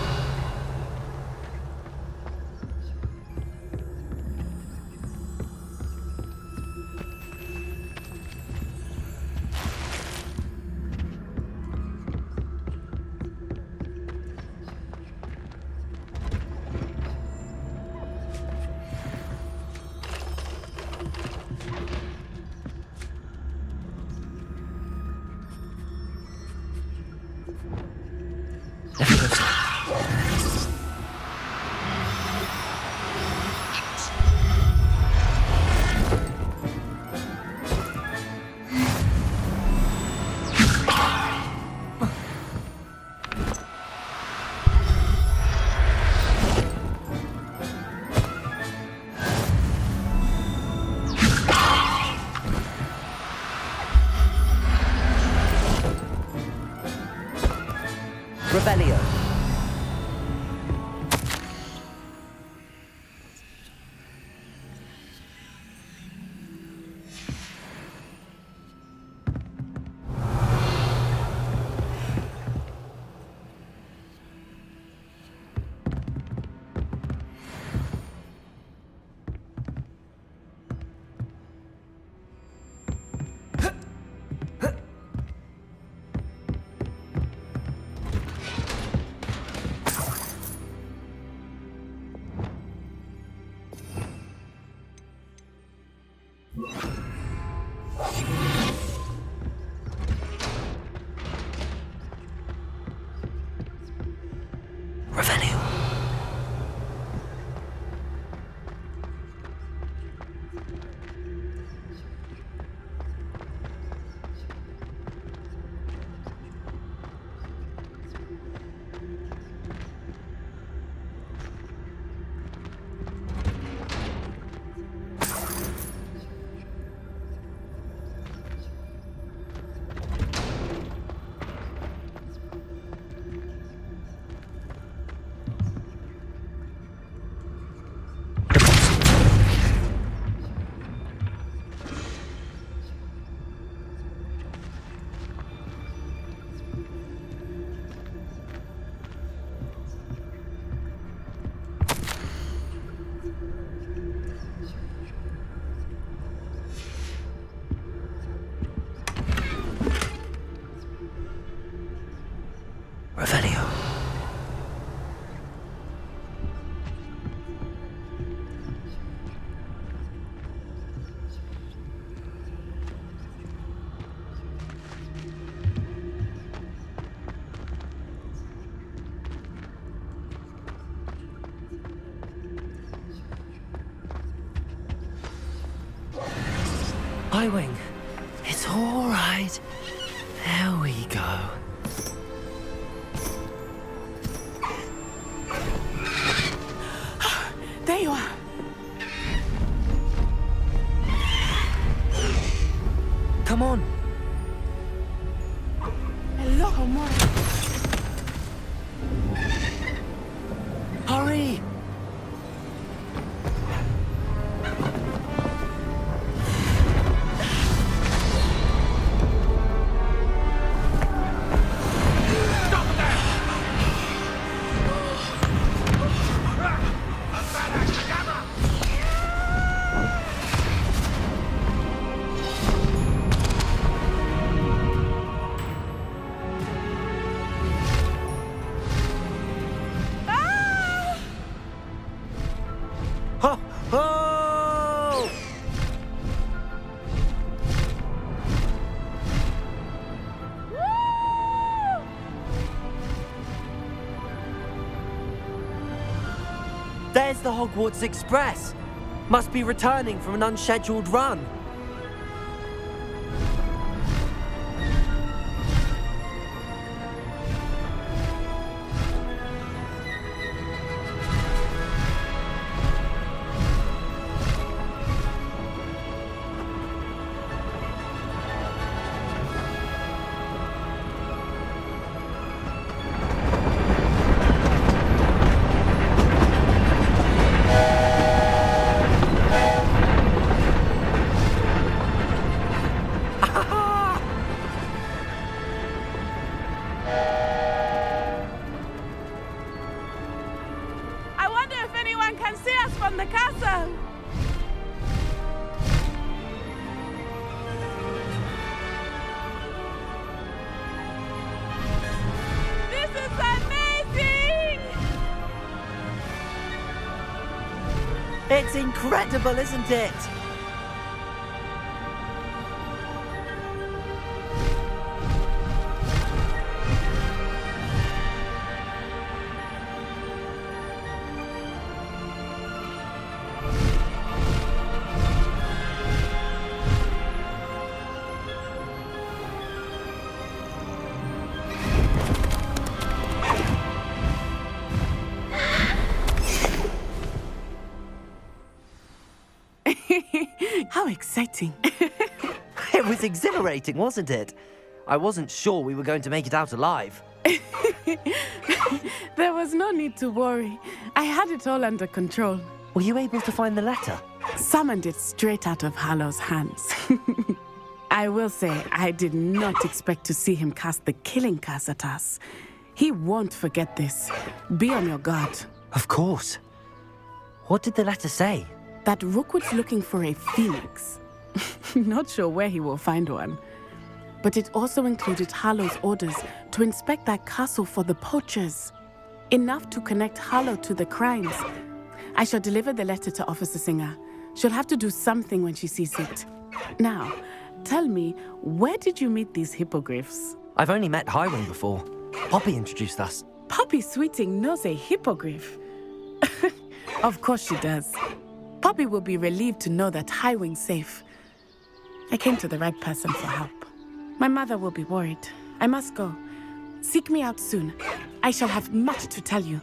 Speaker 1: Revelio.
Speaker 2: Revelio. Highwing, it's all right. There we go.
Speaker 9: There you are.
Speaker 2: Come on.
Speaker 9: Hello, Amor.
Speaker 2: Hurry! Ho! Ho! There's the Hogwarts Express. Must be returning from an unscheduled run.
Speaker 9: I wonder if anyone can see us from the castle. This is amazing!
Speaker 2: It's incredible, isn't it?
Speaker 9: How exciting.
Speaker 2: It was exhilarating, wasn't it? I wasn't sure we were going to make it out alive.
Speaker 9: There was no need to worry. I had it all under control.
Speaker 2: Were you able to find the letter?
Speaker 9: Summoned it straight out of Harlow's hands. I will say, I did not expect to see him cast the killing curse at us. He won't forget this. Be on your guard.
Speaker 2: Of course. What did the letter say?
Speaker 9: That Rookwood's looking for a phoenix. Not sure where he will find one. But it also included Harlow's orders to inspect that castle for the poachers. Enough to connect Harlow to the crimes. I shall deliver the letter to Officer Singer. She'll have to do something when she sees it. Now, tell me, where did you meet these hippogriffs?
Speaker 2: I've only met Highwing before. Poppy introduced us.
Speaker 9: Poppy Sweeting knows a hippogriff. Of course she does. Poppy will be relieved to know that Highwing's safe. I came to the right person for help. My mother will be worried. I must go. Seek me out soon. I shall have much to tell you.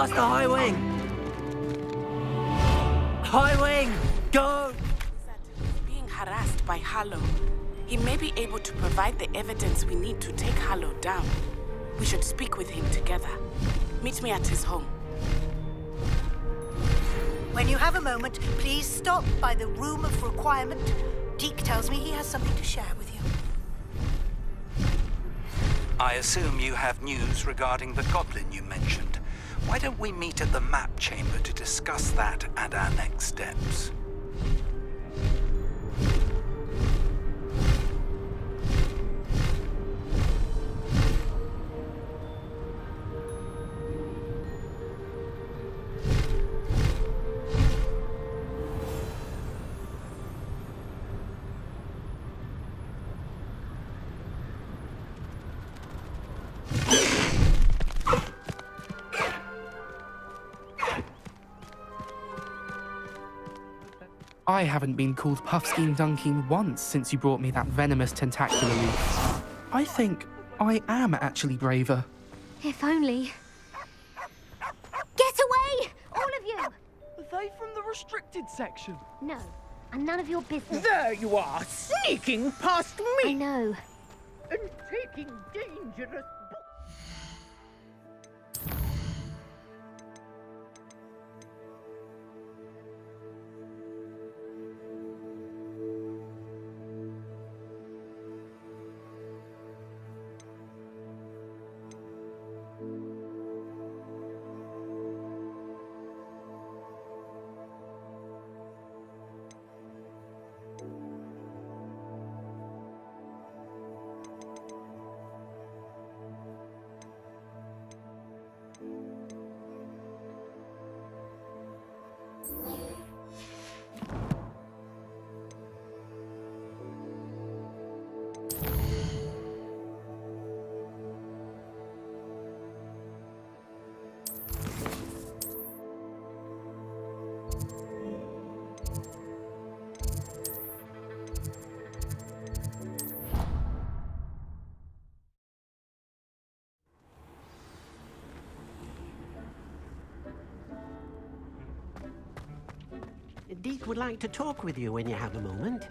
Speaker 2: Master Highwing! Highwing, go!
Speaker 9: Being harassed by Harlow. He may be able to provide the evidence we need to take Harlow down. We should speak with him together. Meet me at his home.
Speaker 11: When you have a moment, please stop by the Room of Requirement. Deke tells me he has something to share with you.
Speaker 3: I assume you have news regarding the goblin you mentioned. Why don't we meet at the map chamber to discuss that and our next steps?
Speaker 12: I haven't been called Puffskein Dunking once since you brought me that venomous tentacular leaf. I think I am actually braver.
Speaker 8: If only. Get away! All of you!
Speaker 10: Are they from the restricted section?
Speaker 8: No, and none of your business.
Speaker 10: There you are, sneaking past me!
Speaker 8: I know.
Speaker 10: And taking dangerous...
Speaker 13: Deke would like to talk with you when you have a moment.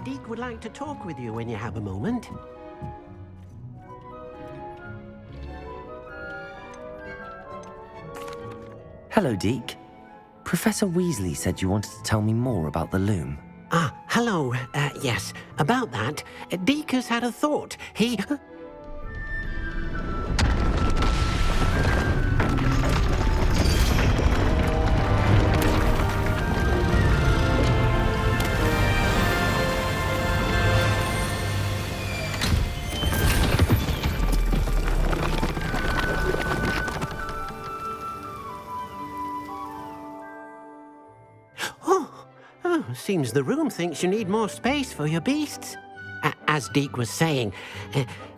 Speaker 13: Deke would like to talk with you when you have a moment.
Speaker 2: Hello, Deke. Professor Weasley said you wanted to tell me more about the loom.
Speaker 13: Ah, hello. Yes, about that. Deke has had a thought. He... Well, seems the room thinks you need more space for your beasts. As Deke was saying,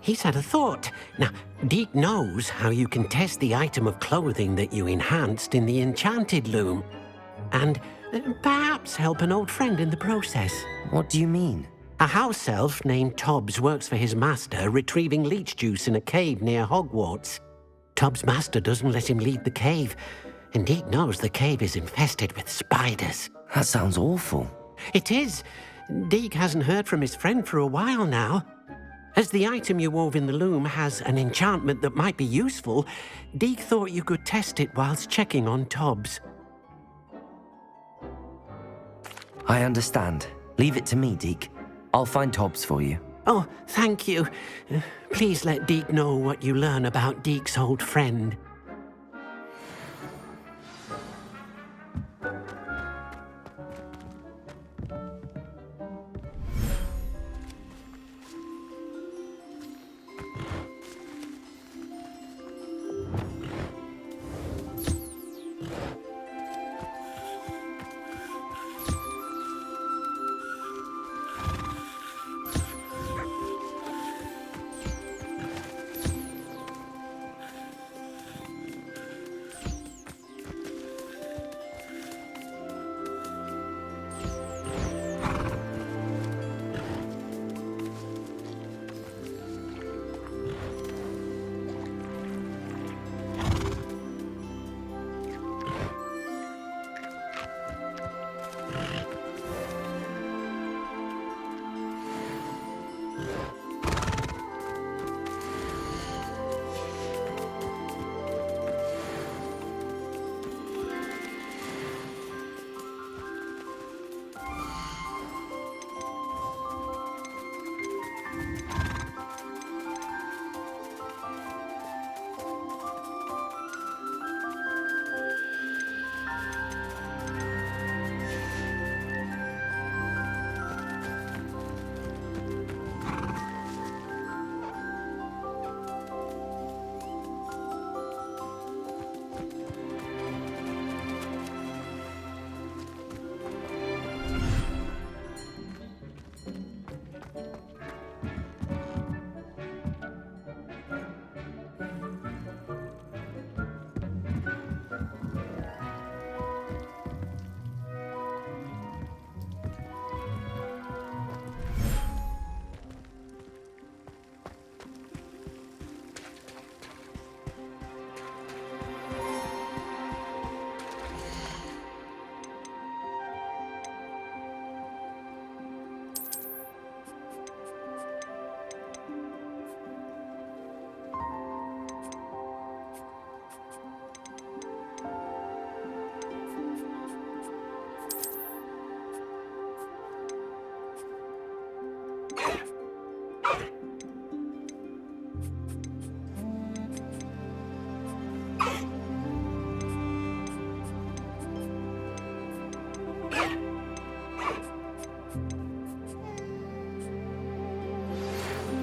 Speaker 13: he's had a thought. Now, Deke knows how you can test the item of clothing that you enhanced in the enchanted loom. And perhaps help an old friend in the process.
Speaker 2: What do you mean?
Speaker 13: A house elf named Tobbs works for his master, retrieving leech juice in a cave near Hogwarts. Tobbs' master doesn't let him leave the cave, and Deke knows the cave is infested with spiders.
Speaker 2: That sounds awful.
Speaker 13: It is. Deke hasn't heard from his friend for a while now. As the item you wove in the loom has an enchantment that might be useful, Deke thought you could test it whilst checking on Tobbs.
Speaker 2: I understand. Leave it to me, Deke. I'll find Tobbs for you.
Speaker 13: Oh, thank you. Please let Deke know what you learn about Deke's old friend.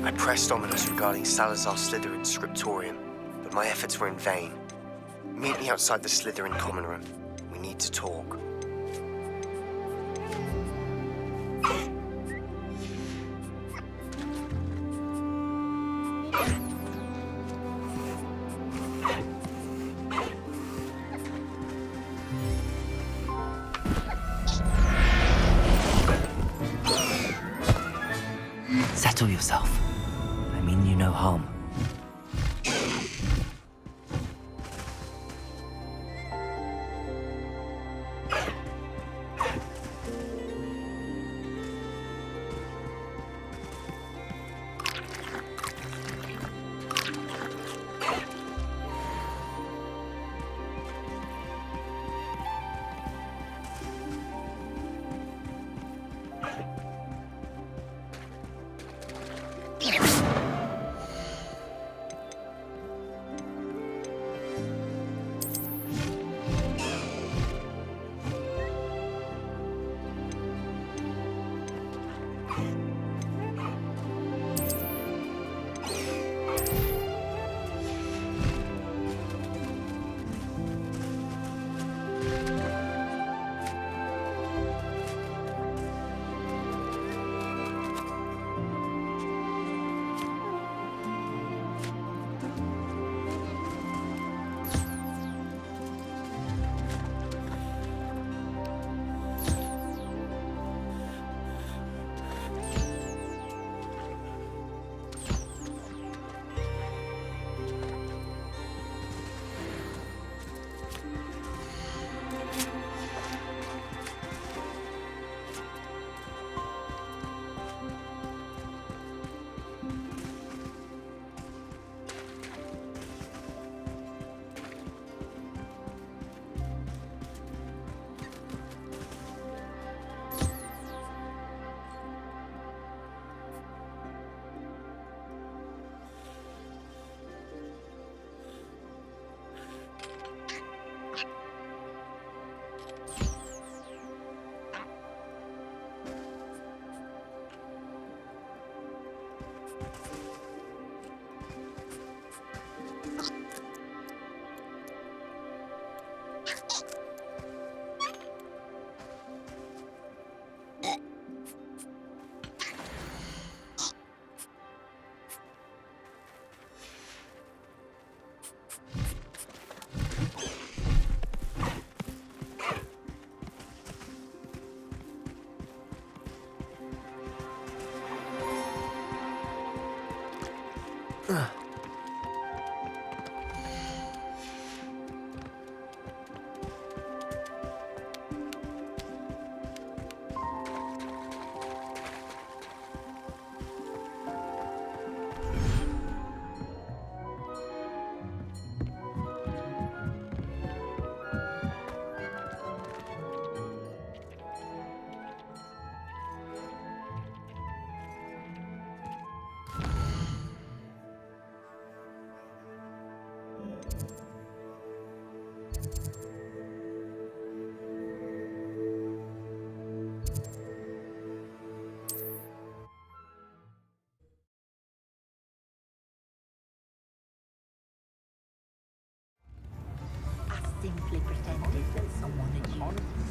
Speaker 14: I pressed ominous regarding Salazar Slytherin's scriptorium, but my efforts were in vain. Meet me outside the Slytherin common room. We need to talk.
Speaker 2: Settle yourself. I mean you no harm.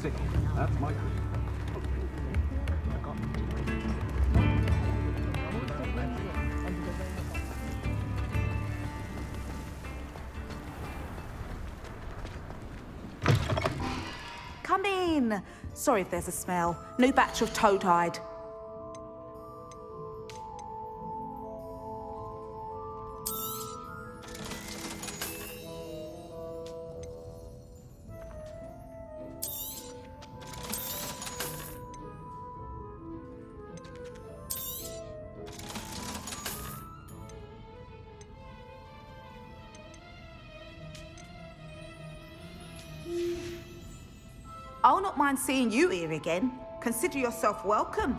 Speaker 3: See, that's my...
Speaker 7: Come in. Sorry if there's a smell. New batch of toad hide. I'll not mind seeing you here again. Consider yourself welcome.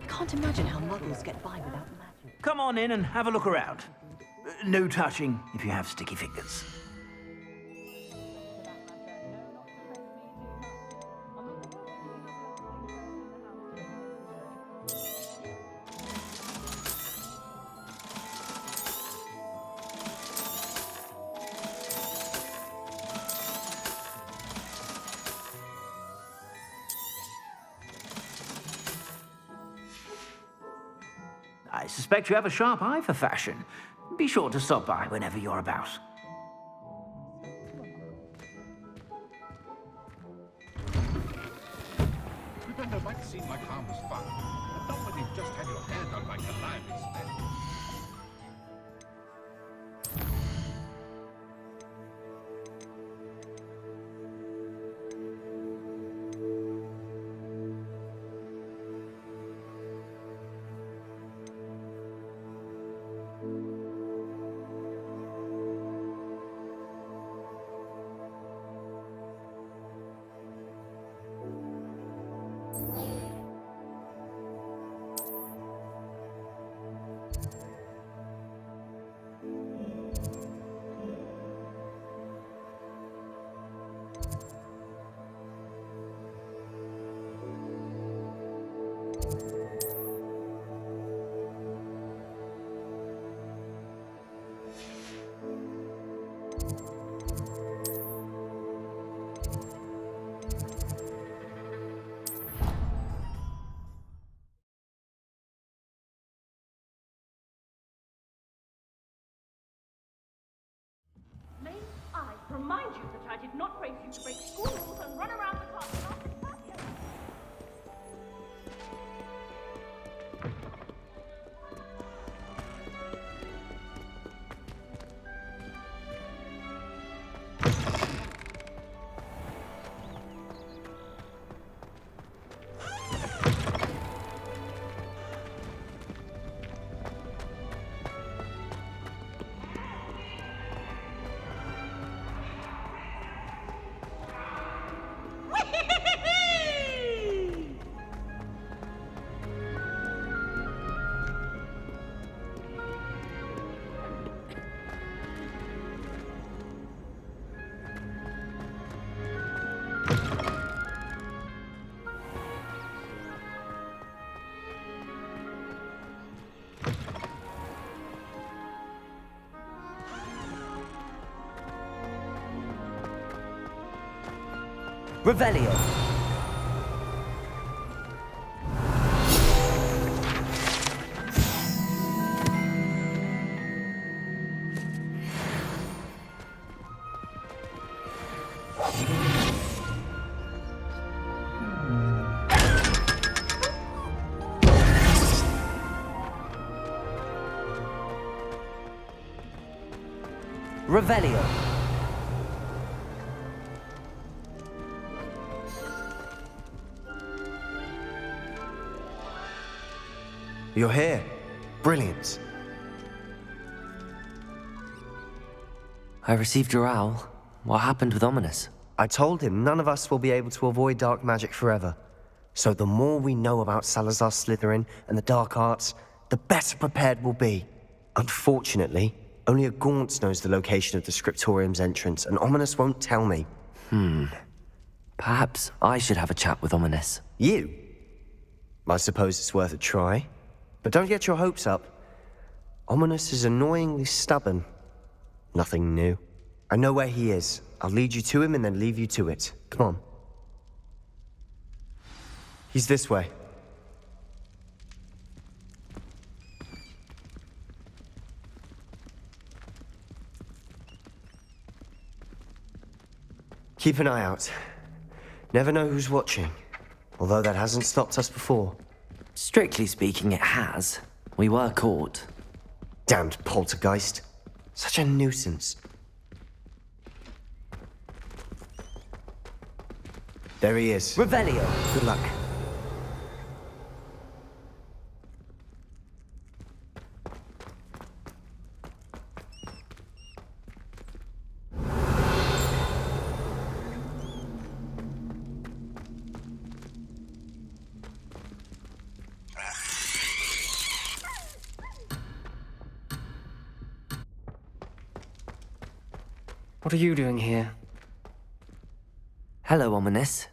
Speaker 1: Can't imagine how muggles get by without magic.
Speaker 3: Come on in and have a look around. No touching if you have sticky fingers. I suspect you have a sharp eye for fashion. Be sure to stop by whenever you're about.
Speaker 4: Remember, might seem like harmless fun, but not when you've just had your hair done like a lioness.
Speaker 10: May I remind you that I did not raise you to break school rules and run around the castle after class.
Speaker 1: Revelio. Revelio.
Speaker 14: You're here. Brilliant.
Speaker 2: I received your owl. What happened with Ominous?
Speaker 14: I told him none of us will be able to avoid dark magic forever. So the more we know about Salazar Slytherin and the dark arts, the better prepared we'll be. Unfortunately, only a Gaunt knows the location of the Scriptorium's entrance, and Ominous won't tell me.
Speaker 2: Perhaps I should have a chat with Ominous.
Speaker 14: You? I suppose it's worth a try. But don't get your hopes up. Ominous is annoyingly stubborn. Nothing new. I know where he is. I'll lead you to him and then leave you to it. Come on. He's this way. Keep an eye out. Never know who's watching. Although that hasn't stopped us before.
Speaker 2: Strictly speaking, it has. We were caught.
Speaker 14: Damned poltergeist. Such a nuisance. There he is.
Speaker 2: Revelio.
Speaker 14: Good luck.
Speaker 15: What are you doing here?
Speaker 2: Hello, Ominous.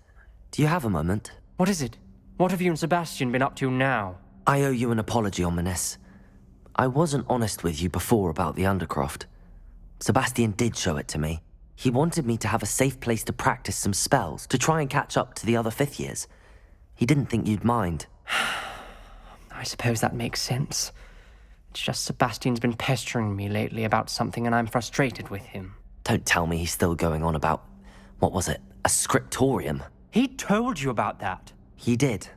Speaker 2: Do you have a moment?
Speaker 15: What is it? What have you and Sebastian been up to now?
Speaker 2: I owe you an apology, Ominous. I wasn't honest with you before about the Undercroft. Sebastian did show it to me. He wanted me to have a safe place to practice some spells, to try and catch up to the other fifth years. He didn't think you'd mind.
Speaker 15: I suppose that makes sense. It's just Sebastian's been pestering me lately about something and I'm frustrated with him.
Speaker 2: Don't tell me he's still going on about, what was it, a scriptorium?
Speaker 15: He told you about that.
Speaker 2: He did.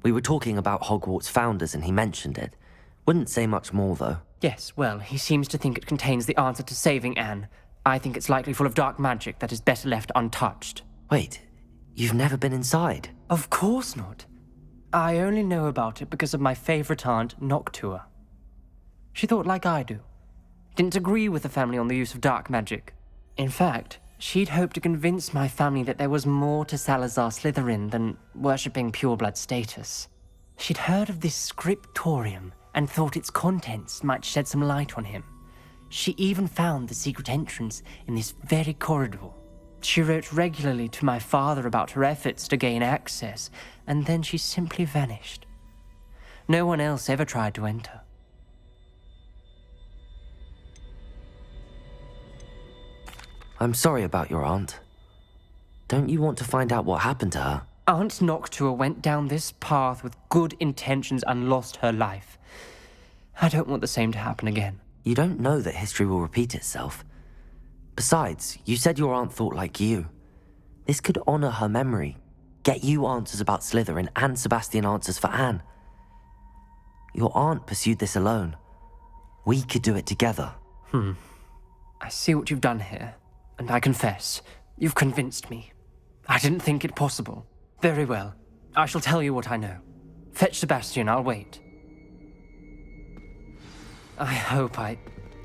Speaker 2: We were talking about Hogwarts founders and he mentioned it. Wouldn't say much more, though.
Speaker 15: Yes, well, he seems to think it contains the answer to saving Anne. I think it's likely full of dark magic that is better left untouched.
Speaker 2: Wait, you've never been inside?
Speaker 15: Of course not. I only know about it because of my favorite aunt, Noctua. She thought like I do. Didn't agree with the family on the use of dark magic. In fact, she'd hoped to convince my family that there was more to Salazar Slytherin than worshipping pureblood status. She'd heard of this scriptorium and thought its contents might shed some light on him. She even found the secret entrance in this very corridor. She wrote regularly to my father about her efforts to gain access, and then she simply vanished. No one else ever tried to enter.
Speaker 2: I'm sorry about your aunt. Don't you want to find out what happened to her?
Speaker 15: Aunt Noctua went down this path with good intentions and lost her life. I don't want the same to happen again.
Speaker 2: You don't know that history will repeat itself. Besides, you said your aunt thought like you. This could honor her memory, get you answers about Slytherin and Sebastian answers for Anne. Your aunt pursued this alone. We could do it together.
Speaker 15: I see what you've done here, and I confess, you've convinced me. I didn't think it possible. Very well. I shall tell you what I know. Fetch Sebastian, I'll wait. I hope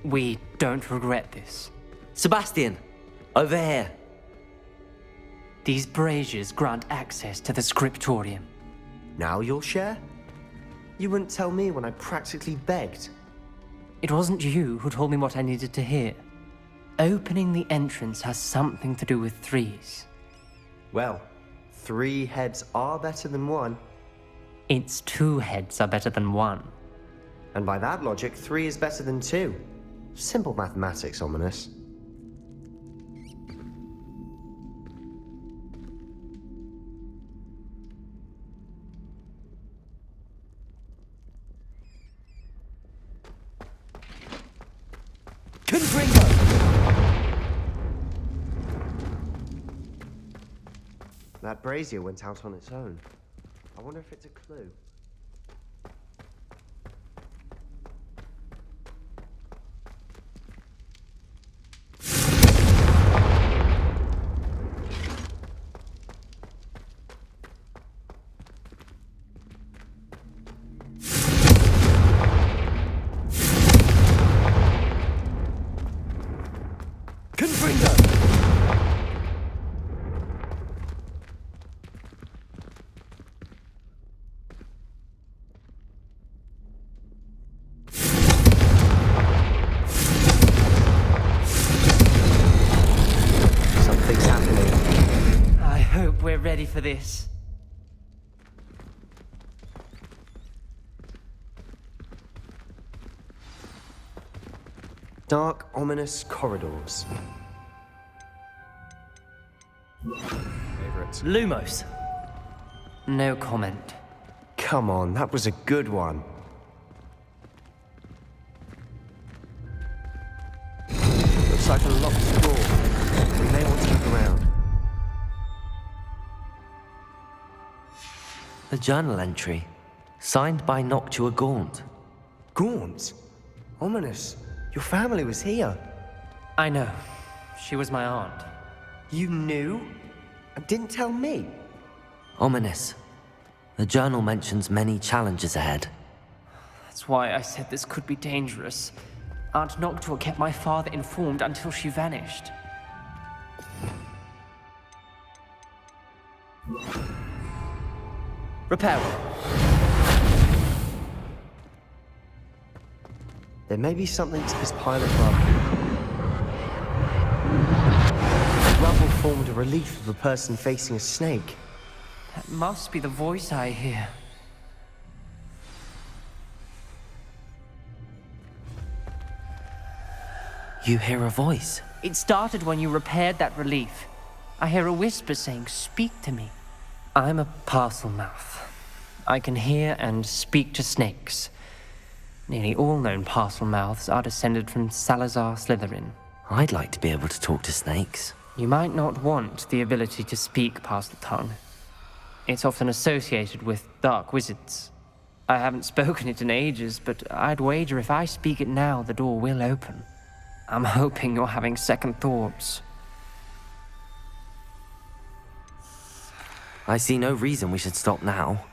Speaker 15: we don't regret this.
Speaker 2: Sebastian, over here.
Speaker 15: These braziers grant access to the scriptorium.
Speaker 14: Now you'll share? You wouldn't tell me when I practically begged.
Speaker 15: It wasn't you who told me what I needed to hear. Opening the entrance has something to do with threes.
Speaker 14: Well, 3 heads are better than 1.
Speaker 15: It's 2 heads are better than 1.
Speaker 14: And by that logic, 3 is better than 2. Simple mathematics, Ominous. That brazier went out on its own. I wonder if it's a clue. Confringo! Something's happening.
Speaker 15: I hope we're ready for this.
Speaker 14: Dark, ominous corridors. Favorites.
Speaker 15: Lumos. No comment.
Speaker 14: Come on, that was a good one. Looks like a locked door. We may want to look around.
Speaker 2: A journal entry, signed by Noctua Gaunt.
Speaker 14: Gaunt? Ominous. Your family was here.
Speaker 15: I know. She was my aunt.
Speaker 14: You knew? And didn't tell me?
Speaker 2: Ominous. The journal mentions many challenges ahead.
Speaker 15: That's why I said this could be dangerous. Aunt Noctua kept my father informed until she vanished. Repair.
Speaker 14: There may be something to this pile of rubble. The rubble formed a relief of a person facing a snake.
Speaker 15: That must be the voice I hear.
Speaker 2: You hear a voice?
Speaker 15: It started when you repaired that relief. I hear a whisper saying, "Speak to me." I'm a parcel mouth. I can hear and speak to snakes. Nearly all known parcel mouths are descended from Salazar Slytherin.
Speaker 2: I'd like to be able to talk to snakes.
Speaker 15: You might not want the ability to speak parcel tongue. It's often associated with dark wizards. I haven't spoken it in ages, but I'd wager if I speak it now, the door will open. I'm hoping you're having second thoughts.
Speaker 2: I see no reason we should stop now.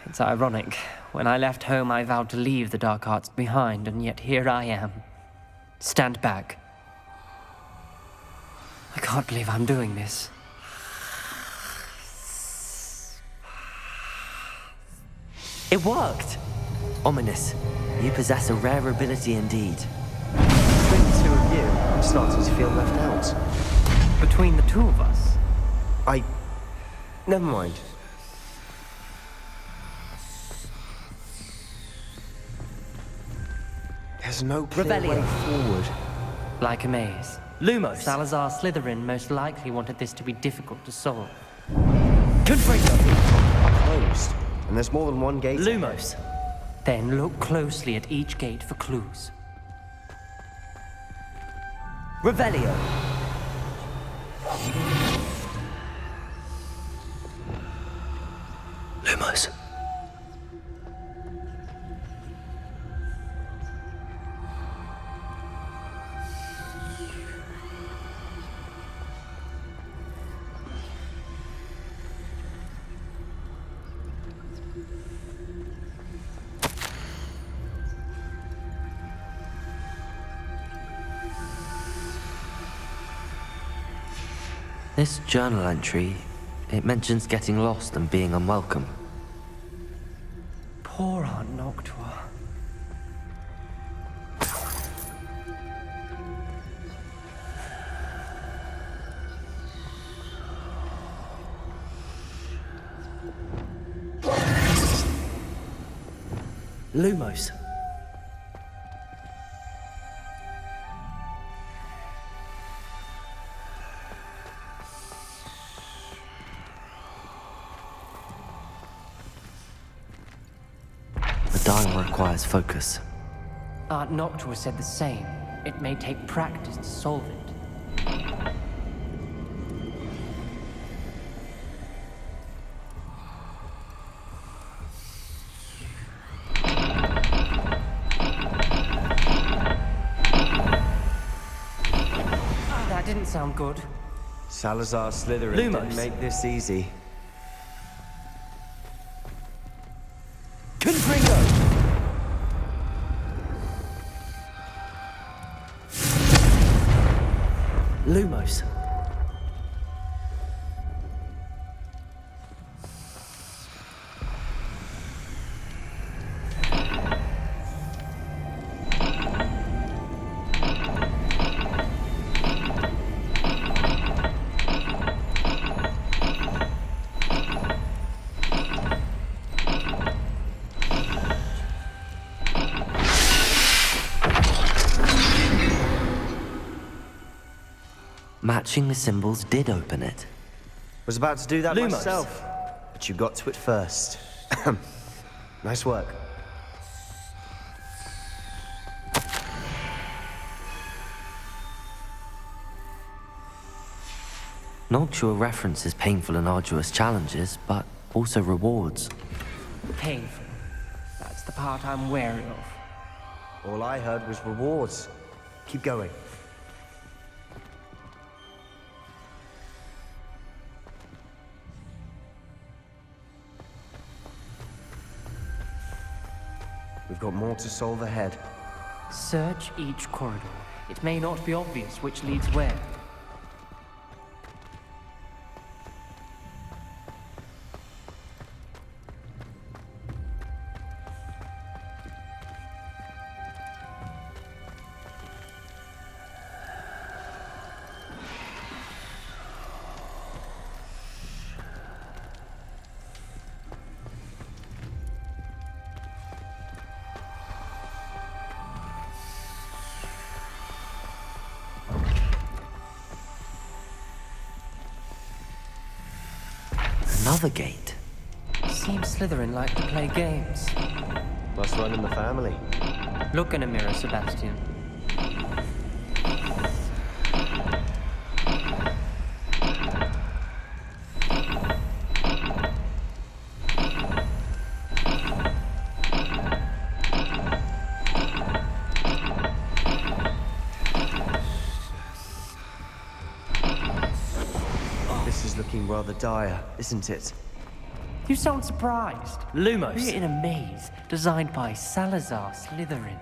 Speaker 15: It's ironic. When I left home, I vowed to leave the dark arts behind, and yet here I am. Stand back. I can't believe I'm doing this.
Speaker 2: It worked! Ominous, you possess a rare ability indeed.
Speaker 14: Between the two of you, I'm starting to feel left out.
Speaker 15: Between the two of us?
Speaker 14: Never mind. There's no clear way forward.
Speaker 15: Like a maze.
Speaker 14: Lumos!
Speaker 15: Salazar Slytherin most likely wanted this to be difficult to solve.
Speaker 14: Confringo! Closed. And there's more than one gate.
Speaker 15: Lumos! Then look closely at each gate for clues.
Speaker 14: Revelio!
Speaker 2: Lumos. This journal entry, it mentions getting lost and being unwelcome.
Speaker 15: Poor Aunt Noctua.
Speaker 14: Lumos.
Speaker 2: The dial requires focus.
Speaker 15: Aunt Noctua said the same. It may take practice to solve it. That didn't sound good.
Speaker 14: Salazar Slytherin didn't make this easy. Confringo! Lumos.
Speaker 2: Matching the symbols did open it.
Speaker 14: Was about to do that
Speaker 15: Lumos.
Speaker 14: myself, but you got to it first. Nice work.
Speaker 2: Noctua references painful and arduous challenges, but also rewards.
Speaker 15: Painful. That's the part I'm wary of.
Speaker 14: All I heard was rewards. Keep going. We've got more to solve ahead.
Speaker 15: Search each corridor. It may not be obvious which leads where.
Speaker 2: Another gate.
Speaker 15: Seems Slytherin like to play games.
Speaker 14: Must run in the family.
Speaker 15: Look in a mirror, Sebastian.
Speaker 14: This is looking rather dire, isn't it?
Speaker 15: You sound surprised.
Speaker 14: Lumos.
Speaker 15: We're in a maze designed by Salazar Slytherin.